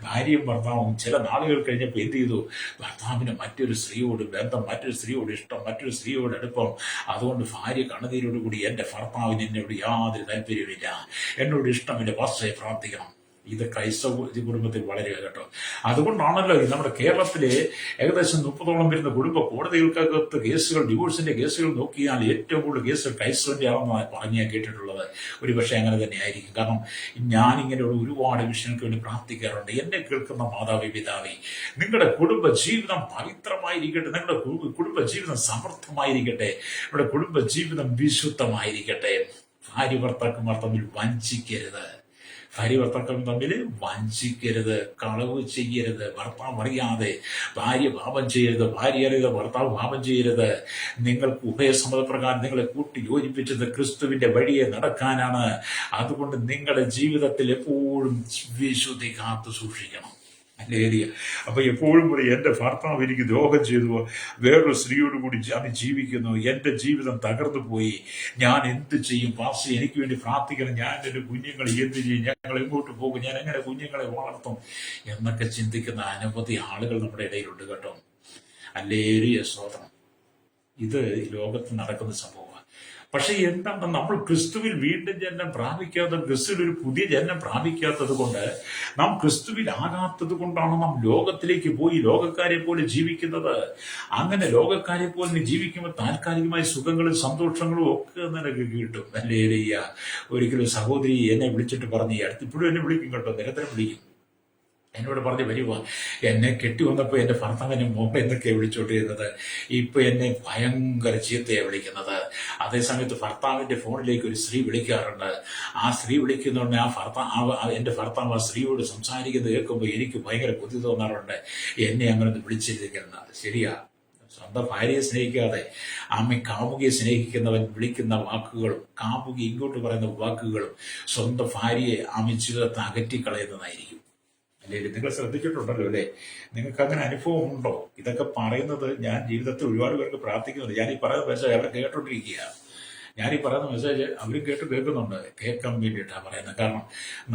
ഭാര്യയും ഭർത്താവും ചില നാളുകൾ കഴിഞ്ഞപ്പോൾ എന്ത് ചെയ്തു? ഭർത്താവിന് മറ്റൊരു സ്ത്രീയോട് ബന്ധം, മറ്റൊരു സ്ത്രീയോട് ഇഷ്ടം, മറ്റൊരു സ്ത്രീയോട് അടുപ്പം. അതുകൊണ്ട് ഭാര്യ കണ്ണുനീരോടുകൂടി എൻ്റെ ഭർത്താവിന് എന്നോട് യാതൊരു താല്പര്യമില്ല, എന്നോട് ഇഷ്ടമില്ല, പാസ്റ്ററെ പ്രാർത്ഥിക്കണം. ഇത് ക്രൈസ്തവ കുടുംബത്തിൽ വളരെ കേട്ടോ. അതുകൊണ്ടാണല്ലോ നമ്മുടെ കേരളത്തിലെ ഏകദേശം 30ഓളം വരുന്ന കുടുംബ കോടതികൾക്കകത്ത് കേസുകൾ, ഡിവോഴ്സിന്റെ കേസുകൾ നോക്കിയാൽ ഏറ്റവും കൂടുതൽ കേസുകൾ ക്രൈസ്തവന്റെ ആണെന്നാണ് പറഞ്ഞ് ഞാൻ കേട്ടിട്ടുള്ളത്. ഒരു പക്ഷേ അങ്ങനെ തന്നെ ആയിരിക്കും. കാരണം ഞാനിങ്ങനെയുള്ള ഒരുപാട് വിഷയങ്ങൾക്ക് വേണ്ടി പ്രാർത്ഥിക്കാറുണ്ട്. എന്നെ കേൾക്കുന്ന മാതാവേ, പിതാവേ, നിങ്ങളുടെ കുടുംബ ജീവിതം പവിത്രമായിരിക്കട്ടെ, നിങ്ങളുടെ കുടുംബ ജീവിതം സമർത്ഥമായിരിക്കട്ടെ, നിങ്ങളുടെ കുടുംബ ജീവിതം വിശുദ്ധമായിരിക്കട്ടെ. ഭാര്യ ഭർത്താക്കന്മാർ തമ്മിൽ വഞ്ചിക്കരുത്, ഭാര്യ ഭർത്താക്കൾ തമ്മിൽ വഞ്ചിക്കരുത്, കളവ് ചെയ്യരുത്, ഭർത്താവ് അറിയാതെ ഭാര്യ പാപം ചെയ്യരുത്, ഭാര്യ അറിയാതെ ഭർത്താവ് പാപം ചെയ്യരുത്. നിങ്ങൾക്ക് ഉഭയസമ്മതപ്രകാരം നിങ്ങളെ കൂട്ടി യോജിപ്പിച്ചത് ക്രിസ്തുവിന്റെ വഴിയെ നടക്കാനാണ്. അതുകൊണ്ട് നിങ്ങളുടെ ജീവിതത്തിൽ എപ്പോഴും വിശുദ്ധി കാത്തു സൂക്ഷിക്കണം. അല്ലേരിയ. അപ്പൊ എപ്പോഴും പറയും, എൻ്റെ ഭർത്താവ് എനിക്ക് ദ്രോഹം ചെയ്തു, വേറൊരു സ്ത്രീയോട് കൂടി അത് ജീവിക്കുന്നു, എൻ്റെ ജീവിതം തകർന്നു പോയി, ഞാൻ എന്ത് ചെയ്യും പാസ്റ്റർ? എനിക്ക് വേണ്ടി പ്രാർത്ഥിക്കണം, ഞാൻ എൻ്റെ കുഞ്ഞുങ്ങളെ എന്ത് ചെയ്യും, ഞങ്ങൾ എങ്ങോട്ട് പോകും, ഞാൻ എങ്ങനെ കുഞ്ഞുങ്ങളെ വളർത്തും എന്നൊക്കെ ചിന്തിക്കുന്ന അനവധി ആളുകൾ നമ്മുടെ ഇടയിലുണ്ട് കേട്ടോ. അല്ലേരിയ സ്തോത്രം. ഇത് ലോകത്ത് നടക്കുന്ന സംഭവമാണ്. പക്ഷെ എന്താണ്, നമ്മൾ ക്രിസ്തുവിൽ വീണ്ടും ജന്മം പ്രാപിക്കാത്തത്, ക്രിസ്തുവിൽ ഒരു പുതിയ ജന്മം പ്രാപിക്കാത്തത് കൊണ്ട്, നാം ക്രിസ്തുവിൽ ആകാത്തത് കൊണ്ടാണ് നാം ലോകത്തിലേക്ക് പോയി ലോകക്കാരെ പോലെ ജീവിക്കുന്നത്. അങ്ങനെ ലോകക്കാരെ പോലെ ജീവിക്കുമ്പോൾ താൽക്കാലികമായ സുഖങ്ങളും സന്തോഷങ്ങളും ഒക്കെ നിനക്ക് കിട്ടും. അല്ലേരിയ. ഒരിക്കലും സഹോദരി എന്നെ വിളിച്ചിട്ട് പറഞ്ഞു, ഇപ്പോഴും എന്നെ വിളിക്കും കേട്ടോ, നിരന്തരം വിളിക്കും. എന്നോട് പറഞ്ഞ് വരുവാ, എന്നെ കെട്ടി വന്നപ്പോൾ എൻ്റെ ഭർത്താവിനെ മോഹം എന്നൊക്കെയാണ് വിളിച്ചോണ്ടിരുന്നത്, ഇപ്പൊ എന്നെ ഭയങ്കര ചീത്തയാണ് വിളിക്കുന്നത്. അതേസമയത്ത് ഭർത്താവിന്റെ ഫോണിലേക്ക് ഒരു സ്ത്രീ വിളിക്കാറുണ്ട്. ആ സ്ത്രീ വിളിക്കുന്നതുകൊണ്ട് എൻ്റെ ഭർത്താവ് ആ സ്ത്രീയോട് സംസാരിക്കുന്നത് കേൾക്കുമ്പോൾ എനിക്ക് ഭയങ്കര ബുദ്ധി തോന്നാറുണ്ട്, എന്നെ അങ്ങനെ വിളിച്ചിരിക്കുന്നത്. ശരിയാ. സ്വന്തം ഭാര്യയെ സ്നേഹിക്കാതെ കാമുകിയെ സ്നേഹിക്കുന്നവൻ വിളിക്കുന്ന വാക്കുകളും കാമുകി ഇങ്ങോട്ട് പറയുന്ന വാക്കുകളും സ്വന്തം ഭാര്യയെ ജീവിതത്തെ അകറ്റിക്കളയുന്നതായിരിക്കും. അല്ലെങ്കിൽ നിങ്ങൾ ശ്രദ്ധിച്ചിട്ടുണ്ടല്ലോ അല്ലേ? നിങ്ങൾക്ക് അങ്ങനെ അനുഭവം ഉണ്ടോ? ഇതൊക്കെ പറയുന്നത് ഞാൻ ജീവിതത്തിൽ ഒരുപാട് പേർക്ക് പ്രാർത്ഥിക്കുന്നുണ്ട്. ഞാൻ ഈ പറയുന്ന മെസ്സേജ് അവർ കേട്ടോണ്ടിരിക്കുക. ഞാൻ ഈ പറയുന്ന മെസ്സേജ് അവരും കേൾക്കുന്നുണ്ട്. കേൾക്കാൻ വേണ്ടിയിട്ടാണ് പറയുന്നത്. കാരണം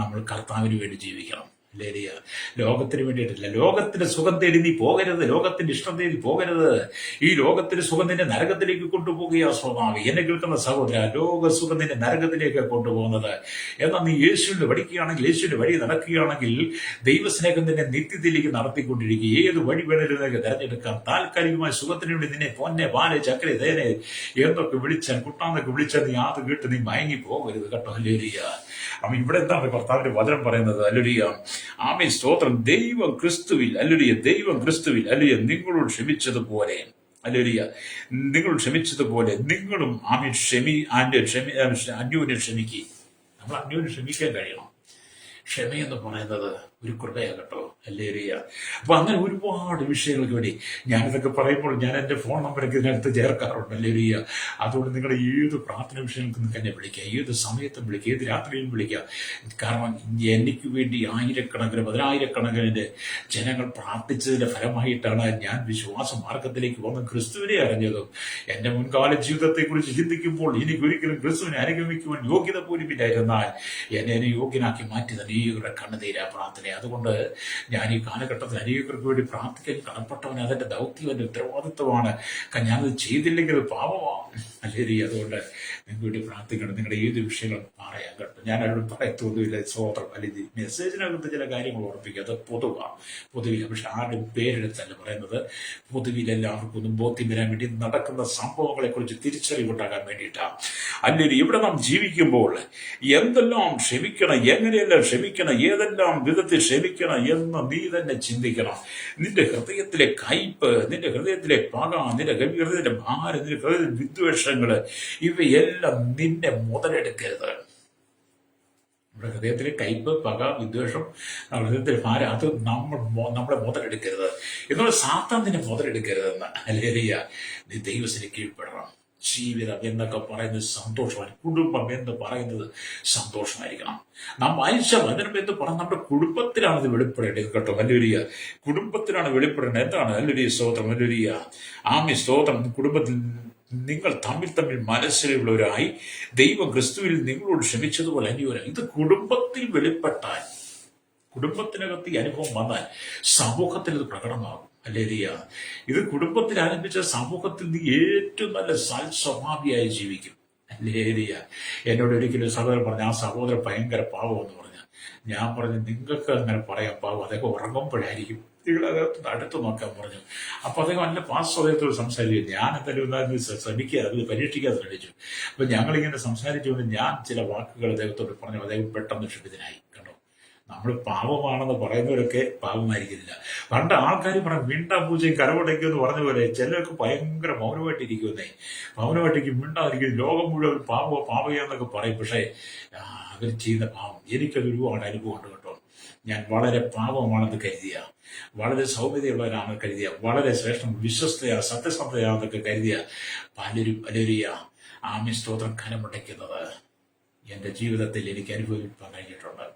നമ്മൾ കർത്താവിന് വേണ്ടി ജീവിക്കണം. ലേരിയ. ലോകത്തിന് വേണ്ടിയിട്ടില്ല. ലോകത്തിന്റെ സുഖം തേടി നീ പോകരുത്, ലോകത്തിന്റെ ഇഷ്ടം തേടി പോകരുത്. ഈ ലോകത്തിന്റെ സുഖം നിന്നെ നരകത്തിലേക്ക് കൊണ്ടുപോകുക സ്വഭാവി. എന്നെ കേൾക്കുന്ന സഹോദര, ലോക സുഖം നിന്നെ നരകത്തിലേക്ക് കൊണ്ടുപോകുന്നത്. എന്നാൽ നീ യേശുവിന്റെ വഴിക്കുകയാണെങ്കിൽ, യേശുവിന്റെ വഴി നടക്കുകയാണെങ്കിൽ, ദൈവസ്നേഹം നിന്നെ നിത്യത്തിലേക്ക് നടത്തിക്കൊണ്ടിരിക്കുക. ഏത് വഴി വേണേലും നിനക്ക് തെരഞ്ഞെടുക്കാം. താൽക്കാലികമായ സുഖത്തിന് വേണ്ടി നിന്നെ പൊന്നെ പാലെ ചക്കരെ തേനെ എന്നൊക്കെ വിളിച്ചാൽ, കുട്ടാന്നൊക്കെ വിളിച്ചാൽ നീ അത് കേട്ട് നീ മയങ്ങി പോകരുത് കേട്ടോ. ലേരിയ. അപ്പൊ ഇവിടെ എന്താണ് കർത്താവിന്റെ വചനം പറയുന്നത്? അല്ലുരിയ. ആമേൻ സ്തോത്രം. ദൈവം ക്രിസ്തുവിൽ, അല്ലുരിയ, ദൈവം ക്രിസ്തുവിൽ, അല്ലുരിയ, നിങ്ങളോട് ക്ഷമിച്ചതുപോലെ, അല്ലുരിയ, നിങ്ങളോട് ക്ഷമിച്ചതുപോലെ നിങ്ങളും അന്യോന്യം ക്ഷമിക്കുക. നമ്മൾ അന്യോന്യം ക്ഷമിക്കാൻ കഴിയണം. ക്ഷമയെന്ന് പറയുന്നത് ഒരു കൃപയാകട്ടോ. അല്ലേരിയ. അപ്പൊ അങ്ങനെ ഒരുപാട് വിഷയങ്ങൾക്ക് വേണ്ടി ഞാനിതൊക്കെ പറയുമ്പോൾ ഞാൻ എൻ്റെ ഫോൺ നമ്പറൊക്കെ ഇതിനകത്ത് ചേർക്കാറുണ്ട്. അല്ലേരിയ. അതുകൊണ്ട് നിങ്ങളുടെ ഏത് പ്രാർത്ഥന വിഷയങ്ങൾക്ക് നിങ്ങൾക്ക് എന്നെ വിളിക്കുക, ഏത് സമയത്തും വിളിക്കുക, ഏത് രാത്രിയിലും വിളിക്കുക. കാരണം എനിക്ക് വേണ്ടി ആയിരക്കണക്കിന് 10,000കണക്കിന് ജനങ്ങൾ പ്രാർത്ഥിച്ചതിന്റെ ഫലമായിട്ടാണ് ഞാൻ വിശ്വാസ മാർഗത്തിലേക്ക് വന്ന് ക്രിസ്തുവിനെ അറിഞ്ഞതും. എൻ്റെ മുൻകാല ജീവിതത്തെക്കുറിച്ച് ചിന്തിക്കുമ്പോൾ എനിക്കൊരിക്കലും ക്രിസ്തുവിനെ അനുഗമിക്കുവാൻ യോഗ്യത പോലും ഇല്ലായിരുന്നാൽ എന്നെ യോഗ്യനാക്കി മാറ്റിയത് അനേകരുടെ കണ്ണുനീരാ പ്രാർത്ഥന. അതുകൊണ്ട് ഞാൻ ഈ കാലഘട്ടത്തിൽ അനേകർക്ക് വേണ്ടി പ്രാർത്ഥിക്കാൻ കടപ്പെട്ടവൻ. അതെന്റെ ദൗത്യം, എന്റെ ഉത്തരവാദിത്വമാണ്. ഞാനത് ചെയ്തില്ലെങ്കിൽ അത് പാപമാണ്. അല്ലേ? അതുകൊണ്ട് നിങ്ങൾക്ക് വേണ്ടി പ്രാർത്ഥിക്കണം. നിങ്ങളുടെ ഏത് വിഷയങ്ങളും പറയാൻ കേട്ടോ. ഞാൻ അവരോട് പറയത്തൊന്നുമില്ല. സ്വോത്രം. അല്ലെങ്കിൽ മെസ്സേജിനകത്ത് ചില കാര്യങ്ങൾ ഓർപ്പിക്കുക, അത് പൊതുവാണ്, പൊതുവില്ല. പക്ഷെ ആരുടെയും പേരെടുത്തല്ല പറയുന്നത്. പൊതുവിൽ എല്ലാവർക്കും ഒന്നും ബോധ്യം വരാൻ വേണ്ടി നടക്കുന്ന സംഭവങ്ങളെ കുറിച്ച് തിരിച്ചറിവുണ്ടാകാൻ വേണ്ടിയിട്ടാണ്. അല്ലെങ്കിൽ ഇവിടെ നാം ജീവിക്കുമ്പോൾ എന്തെല്ലാം ക്ഷമിക്കണം, എങ്ങനെയെല്ലാം ക്ഷമിക്കണം, ഏതെല്ലാം വിധത്തിൽ ക്ഷമിക്കണം എന്ന് നീ തന്നെ ചിന്തിക്കണം. നിന്റെ ഹൃദയത്തിലെ കയ്പ്, നിന്റെ ഹൃദയത്തിലെ പക, നിന്റെ ഹൃദയത്തിലെ ഭാരം, നിന്റെ ഹൃദയത്തിലെ വിദ്വേഷങ്ങള്, ഇവയെല്ലാം നിന്നെ മുതലെടുക്കരുത്. നമ്മുടെ ഹൃദയത്തിലെ കയ്പ്, പക, വിദ്വേഷം, നമ്മുടെ ഹൃദയത്തിലെ ഭാരം, അത് നമ്മളെ മുതലെടുക്കരുത്. എന്നുള്ള സാത്താൻ നിന്നെ മുതലെടുക്കരുതെന്ന്. ഹല്ലേലൂയ. നീ ദൈവത്തിന് കീഴ്പ്പെടണം. ജീവിതം എന്നൊക്കെ പറയുന്നത് സന്തോഷമാണ്. കുടുംബം എന്ന് പറയുന്നത് സന്തോഷമായിരിക്കണം. നാം വായിച്ച വചനം എന്ന് പറഞ്ഞാൽ നമ്മുടെ കുടുംബത്തിലാണ് ഇത് വെളിപ്പെടേണ്ടത് കേട്ടോ. ഹല്ലേലൂയ. കുടുംബത്തിലാണ് വെളിപ്പെടേണ്ടത്. എന്താണ്? ഹല്ലേലൂയ, സ്തോത്രം. ഹല്ലേലൂയ. ആമേൻ, സ്തോത്രം. കുടുംബത്തിൽ നിങ്ങൾ തമ്മിൽ മനസ്സിലുള്ളവരായി ദൈവം ക്രിസ്തുവിൽ നിങ്ങളോട് ക്ഷമിച്ചതുപോലെ അന്യോന്യം. ഇത് കുടുംബത്തിൽ വെളിപ്പെട്ടാൽ, കുടുംബത്തിനകത്ത് ഈ അനുഭവം വന്നാൽ സമൂഹത്തിൽ ഇത് പ്രകടമാകും. ഹല്ലേലൂയ. ഇത് കുടുംബത്തിൽ ആരംഭിച്ച സമൂഹത്തിൽ നീ ഏറ്റവും നല്ല സൽസ്വഭാവിയായി ജീവിക്കും. ഹല്ലേലൂയ. എന്നോട് ഒരിക്കലും സഹോദരൻ പറഞ്ഞു, ആ സഹോദരൻ ഭയങ്കര പാവമെന്ന് പറഞ്ഞു. ഞാൻ പറഞ്ഞു, നിങ്ങൾക്ക് അങ്ങനെ പറയാം പാവം, അതൊക്കെ ഉറങ്ങുമ്പോഴായിരിക്കും, നിങ്ങൾ അതകത്ത് അടുത്ത് നോക്കാൻ പറഞ്ഞു. അപ്പൊ അദ്ദേഹം നല്ല പാസ്വദയത്തോട് സംസാരിച്ചു. ഞാൻ എന്തായാലും ശ്രമിക്കുക, അത് പരീക്ഷിക്കാൻ ശ്രമിച്ചു. അപ്പൊ ഞങ്ങളിങ്ങനെ സംസാരിച്ചുകൊണ്ട് ഞാൻ ചില വാക്കുകൾ അദ്ദേഹത്തോട് പറഞ്ഞു. അദ്ദേഹം പെട്ടെന്ന് ക്ഷുഭിതനായി. കണ്ടോ, നമ്മൾ പാവമാണെന്ന് പറയുന്നവരൊക്കെ പാവമായിരിക്കുന്നില്ല. പണ്ട് ആൾക്കാർ പറയും മിണ്ടാ പൂജയും കരവടയ്ക്കും എന്ന് പറഞ്ഞ പോലെ ചിലർക്ക് ഭയങ്കര മൗനമായിട്ടിരിക്കുന്നേ. മൗനമായിട്ടിരിക്കും, മിണ്ടാതിരിക്കും, ലോകം മുഴുവൻ പാവയെന്നൊക്കെ പറയും. പക്ഷേ അവർ ചെയ്യുന്ന പാവം എനിക്കത് ഒരുപാട് അനുഭവം ഉണ്ട് കേട്ടോ. ഞാൻ വളരെ പാവമാണെന്ന് കരുതിയ, വളരെ സൗമ്യതയുള്ളവരാണെന്ന് കരുതിയ, വളരെ ശ്രേഷ്ഠം, വിശ്വസ്തയാ, സത്യസന്ധതയാണെന്നൊക്കെ കരുതിയ പലരും ആമേൻ, സ്തോത്രം, കരമടയ്ക്കുന്നത് എൻ്റെ ജീവിതത്തിൽ എനിക്ക് അനുഭവിക്കാൻ കഴിഞ്ഞിട്ടുണ്ട്.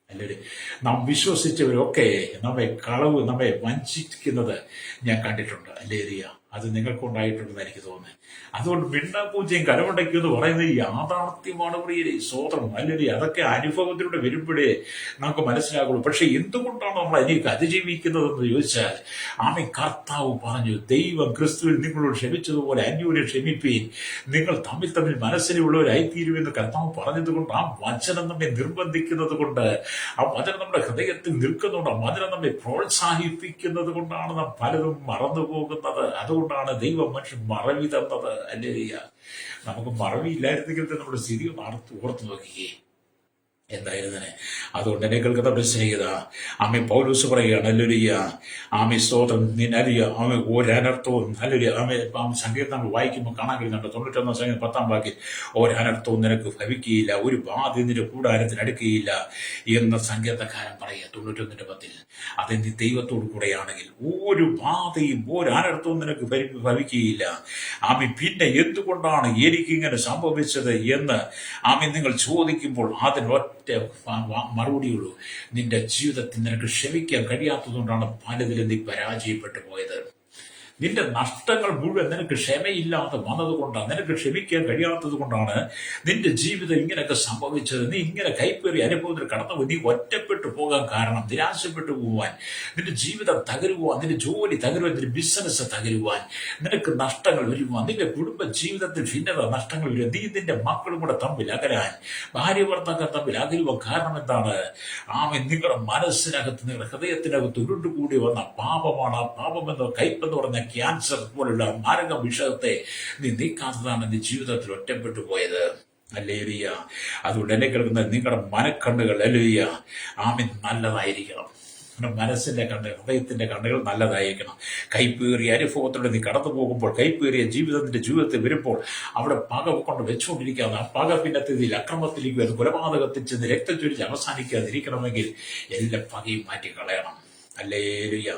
അല്ലെങ്കിൽ നാം വിശ്വസിച്ചവരൊക്കെ നമ്മെ വഞ്ചിക്കുന്നത് ഞാൻ കണ്ടിട്ടുണ്ട്. ഹല്ലേലൂയ. അത് നിങ്ങൾക്കുണ്ടായിട്ടുണ്ടെന്ന് എനിക്ക് തോന്നുന്നത്. അതുകൊണ്ട് മിണ്ടാപ്പൂജയും കരമടയ്ക്കും എന്ന് പറയുന്നത് യാഥാർത്ഥ്യമാണ് പ്രിയരെ. സ്തോത്രം. ഹല്ലേലൂയ. അതൊക്കെ അനുഭവത്തിലൂടെ വരുമ്പോഴേ നമുക്ക് മനസ്സിലാകുള്ളൂ. പക്ഷെ എന്തുകൊണ്ടാണ് നമ്മൾ അതിലേക്ക് അതിജീവിക്കുന്നതെന്ന് ചോദിച്ചാൽ, ആമേൻ, കർത്താവ് പറഞ്ഞു, ദൈവം ക്രിസ്തുവിൽ നിങ്ങളോട് ക്ഷമിച്ചതുപോലെ അന്യോന്യം ക്ഷമിപ്പീൻ, നിങ്ങൾ തമ്മിൽ മനസ്സിലുള്ളവരായിത്തീരുമെന്ന് കർത്താവ് പറഞ്ഞത് കൊണ്ട്, ആ വചനം നമ്മെ നിർബന്ധിക്കുന്നത് കൊണ്ട്, ആ വചനം നമ്മുടെ ഹൃദയത്തിൽ നിൽക്കുന്നുണ്ട്, ആ വചനം നമ്മെ പ്രോത്സാഹിപ്പിക്കുന്നത് കൊണ്ടാണ് നാം പലതും മറന്നു പോകുന്നത്. അതുകൊണ്ടാണ് ദൈവം മനുഷ്യൻ മറവി തന്നത്. ഹല്ലേലൂയ. നമുക്ക് മറവിയില്ലായിരുന്നെങ്കിൽ നമ്മുടെ സ്ഥിതി ഓർത്തു നോക്കിയേ എന്തായിരുന്നേ. അതുകൊണ്ട് എന്നെ കേൾക്കുന്ന സ്നേഹിത, ആമേ, പൗലോസ് പറയുകയാണ്, ഹല്ലേലൂയ, ആമേ, സ്തോത്രം, നിന്നറിയ ആമേ ഒരനർത്ഥവും, ഹല്ലേലൂയ, ആമേ, സങ്കീർത്തനം വായിക്കുമ്പോൾ കാണാൻ കഴിയുന്നുണ്ട്. 91 സംഗീതം 10-ാം വാക്യം, ഒരനർത്ഥവും നിനക്ക് ഭവിക്കുകയില്ല, ഒരു ബാധ നിന്റെ കൂടാരത്തിന് അടുക്കുകയില്ല എന്ന് സങ്കീർത്തനക്കാരൻ പറയുക 91:10. അത് നീ ദൈവത്തോടു കൂടെയാണെങ്കിൽ ഒരു ബാധയും ഒരനർത്ഥവും നിനക്ക് ഭവിക്കുകയില്ല. ആമേ, പിന്നെ എന്തുകൊണ്ടാണ് എനിക്കിങ്ങനെ സംഭവിച്ചത് എന്ന് ആമേ നിങ്ങൾ ചോദിക്കുമ്പോൾ അതിനൊറ്റ മറുപടിയുള്ളൂ, നിന്റെ ജീവിതത്തിൽ നിനക്ക് ക്ഷമിക്കാൻ കഴിയാത്തതുകൊണ്ടാണ് പലതിലും നീ പരാജയപ്പെട്ടു പോയത്. നിന്റെ നഷ്ടങ്ങൾ മുഴുവൻ നിനക്ക് ക്ഷമയില്ലാതെ വന്നതുകൊണ്ടാണ്, നിനക്ക് ക്ഷമിക്കാൻ കഴിയാത്തത് കൊണ്ടാണ് നിന്റെ ജീവിതം ഇങ്ങനെയൊക്കെ സംഭവിച്ചത്. നീ ഇങ്ങനെ കൈപ്പേറിയ അനുഭവത്തിൽ കടന്നു, നീ ഒറ്റപ്പെട്ടു പോകാൻ കാരണം, നിരാശപ്പെട്ടു പോവാൻ, നിന്റെ ജീവിതം തകരുവാൻ, നിന്റെ ജോലി തകരുവാൻ, നിന്റെ ബിസിനസ് തകരുവാൻ, നിനക്ക് നഷ്ടങ്ങൾ വരുവാൻ, നിന്റെ കുടുംബ ജീവിതത്തിൽ ഭിന്നത നഷ്ടങ്ങൾ വരുവാൻ, നീ നിന്റെ മക്കളും കൂടെ തമ്മിൽ അകലാൻ, ഭാര്യ ഭർത്താക്കൾ തമ്മിൽ അകലുവാൻ കാരണം എന്താണ്? ആമേൻ, നിങ്ങളുടെ മനസ്സിനകത്ത്, നിങ്ങളുടെ ഹൃദയത്തിനകത്ത് ഉരുണ്ടുകൂടി വന്ന പാപമാണ്. ആ പാപമെന്നോ കയ്പെന്ന് പറഞ്ഞ ക്യാൻസർ പോലുള്ള മാരക വിഷയത്തെ നീ നീക്കാത്തതാണ് നീ ജീവിതത്തിൽ ഒറ്റപ്പെട്ടു പോയത്. ഹല്ലേലൂയ. അതുകൊണ്ട് എന്നെ കേൾക്കുന്ന നിങ്ങളുടെ മനക്കണ്ണുകൾ, ഹല്ലേലൂയ, ആമേൻ, നല്ലതായിരിക്കണം. മനസ്സിന്റെ കണ്ണുകൾ, ഹൃദയത്തിന്റെ കണ്ണുകൾ നല്ലതായിരിക്കണം. കൈപ്പേറിയ അനുഭവത്തിലൂടെ നീ കടന്നു പോകുമ്പോൾ, കൈപ്പേറിയ നിന്റെ ജീവിതത്തിൽ വരുമ്പോൾ അവിടെ പക കൊണ്ട് വെച്ചുകൊണ്ടിരിക്കാതെ, ആ പക പിന്നത്തെ അക്രമത്തിലേക്ക് വരുന്ന കൊലപാതകത്തിൽ ചെന്ന് രക്തം ചൊരിച്ച് അവസാനിക്കാതിരിക്കണമെങ്കിൽ എല്ലാ പകയും മാറ്റിക്കളയണം. ഹല്ലേലൂയ.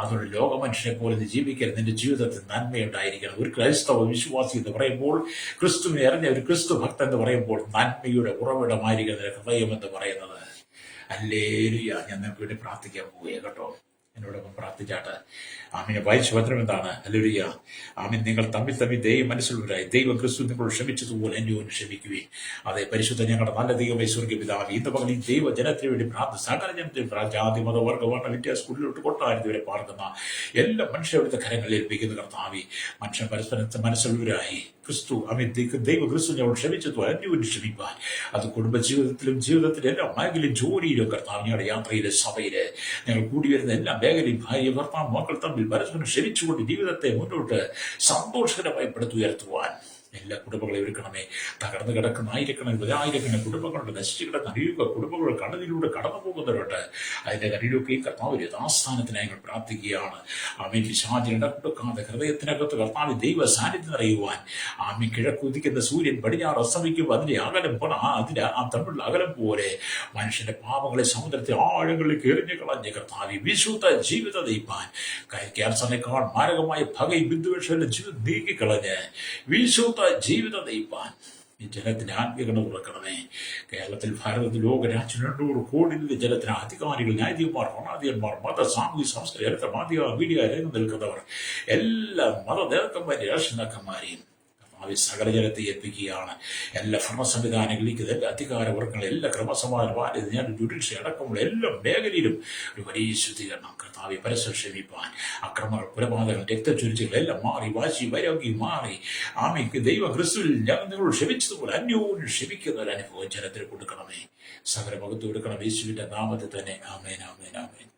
അതുകൊണ്ട് ലോകമനുഷ്യനെ പോലെ നീ ജീവിക്കരുത്. നിന്റെ ജീവിതത്തിൽ നന്മയുണ്ടായിരിക്കണം. ഒരു ക്രൈസ്തവ വിശ്വാസി എന്ന് പറയുമ്പോൾ, ക്രിസ്തുവിനെ അറിഞ്ഞ ഒരു ക്രിസ്തു ഭക്തൻ എന്ന് പറയുമ്പോൾ, നന്മയുടെ ഉറവിടമായിരിക്കുന്ന ഹൃദയം എന്ന് പറയുന്നത്. ഹല്ലേലൂയ. ഞാൻ നിങ്ങൾക്ക് വേണ്ടി പ്രാർത്ഥിക്കാൻ പോവുകയെ കേട്ടോ. എന്നോടൊപ്പം പ്രാർത്ഥിച്ചാട്ട്. ആമീനെ വായിച്ച വചനം എന്താണ്? ഹല്ലേലൂയ. ആമീൻ, നിങ്ങൾ തമ്മിൽ ദൈവം മനസ്സിലുള്ളവരായി ദൈവം ക്രിസ്തു നിങ്ങളോട് ക്ഷമിച്ചതുപോലെ അന്യോന്യം ക്ഷമിക്കുകയും. അതെ, പരിശുദ്ധ ഞങ്ങളുടെ നല്ല ദൈവമേ, സ്വർഗ്ഗ പിതാവേ, ഇന്ന് പകൽ ഈ ദൈവജനത്തിന് വേണ്ടി സകല ജനത്തിന്, ജാതി, മത, വർഗ, വർണ്ണ വ്യത്യാസ സ്കൂളിലോട്ട് കൊട്ടാരത്തി വരെ പാർക്കുന്ന എല്ലാ മനുഷ്യരുടെ കരങ്ങളിൽ ഏൽപ്പിക്കുന്ന കർത്താവേ, മനുഷ്യൻ പരസ്പരം മനസ്സുള്ളവരായി ക്രിസ്തു ദൈവ ക്രിസ്തു ഞങ്ങൾ ക്ഷമിച്ചതുപോലെ അന്യോന്യം ക്ഷമിപ്പാൻ, അത് കുടുംബജീവിതത്തിലും ജീവിതത്തിലും എല്ലാ മേഖലയും, ജോലിയിലും കർത്താവ്, ഞങ്ങളുടെ യാത്രയിലെ സഭയില് ഞങ്ങൾ കൂടി വരുന്ന എല്ലാ മേഖലയും ഭാര്യ ഭർത്താവ് മക്കൾ തമ്മിൽ പരസ്പരം ക്ഷമിച്ചുകൊണ്ട് ജീവിതത്തെ മുന്നോട്ട് സന്തോഷകരമായി പടുത്തുയർത്തുവാൻ എല്ലാ കുടുംബങ്ങളെ ഒരുക്കണമേ. തകർന്നു കിടക്കുന്ന ആയിരക്കണക്കിന് കുടുംബങ്ങളുടെ നശിച്ചു കിടക്കുന്ന അനേക കുടുംബങ്ങൾ കണ്ണതിലൂടെ കടന്നു പോകുന്നവരുണ്ട്. അതിന്റെ കണ്ണിലൊക്കെ കർത്താവ് യഥാസ്ഥാനത്തിനായി ഞങ്ങൾ പ്രാർത്ഥിക്കുകയാണ്. ആമേൻ. പിശാചിന് ഇട കൊടുക്കാതെ ഹൃദയത്തിനകത്ത് കർത്താവ് ദൈവ സാന്നിധ്യം അറിയുവാൻ, ആമേൻ. കിഴക്കുദിക്കുന്ന സൂര്യൻ പടിഞ്ഞാറ് അസ്തമിക്കുമ്പോൾ അതിന്റെ അകലം അതിന്റെ തമ്മിലുള്ള അകലം പോലെ മനുഷ്യന്റെ പാപങ്ങളെ സമുദ്രത്തെ ആഴങ്ങളിലേക്ക് എറിഞ്ഞു കളഞ്ഞ് കർത്താവ് വിശുദ്ധ ജീവിതം നയിപ്പാൻ, ക്യാൻസറിനേക്കാൾ മാരകമായ പകയും വിദ്വേഷയുടെ ജീവിതം നീക്കിക്കളഞ്ഞ് വിശുദ്ധ ജീവിതം നയിപ്പാൻ ഈ ജനത്തിന്റെ ആത്മീയത തുറക്കണമേ. കേരളത്തിൽ, ഭാരതത്തിൽ, ലോകരാജ്യം 200 കോടി ജനത്തിന് അധികാരികൾ, ന്യായാധിപന്മാർ, ഭരണാധിപന്മാർ, മത, സാമൂഹിക, സാംസ്കാരിക, മാധ്യമ, മീഡിയ രംഗം നിൽക്കുന്നവർ, എല്ലാ മത നേതാക്കന്മാരെയും രാഷ്ട്രീയ നേതാക്കന്മാരെയും സകല ജനത്തെ ഏൽപ്പിക്കുകയാണ്. എല്ലാ ഭരണ സംവിധാനങ്ങളിലേക്ക്, എല്ലാ അധികാരവർഗങ്ങൾ, എല്ലാ ക്രമസമാധാന ജുഡീഷ്യറി അടക്കമുള്ള എല്ലാ മേഖലയിലും ഒരു വലിയ ശുദ്ധീകരണം കർത്താവെ പരസ്പരം ക്ഷമിപ്പാൻ, അക്രമങ്ങൾ, കൊലപാതകങ്ങൾ, രക്തചൊരിച്ചികൾ എല്ലാം മാറി, വാശി വൈരാഗ്യം മാറി, ആമയ്ക്ക് ദൈവ ക്രിസ്തുവിൽ ഞങ്ങൾ നിങ്ങളോട് ക്ഷമിച്ചതുപോലെ അന്യോന്യം ക്ഷമിക്കുന്ന ഒരു അനുഭവം ജനത്തിന് കൊടുക്കണമേ. സകല മഹത്വം എടുക്കണം യേശുവിന്റെ നാമത്തിൽ തന്നെ. ആമേൻ, ആമേൻ, ആമേൻ.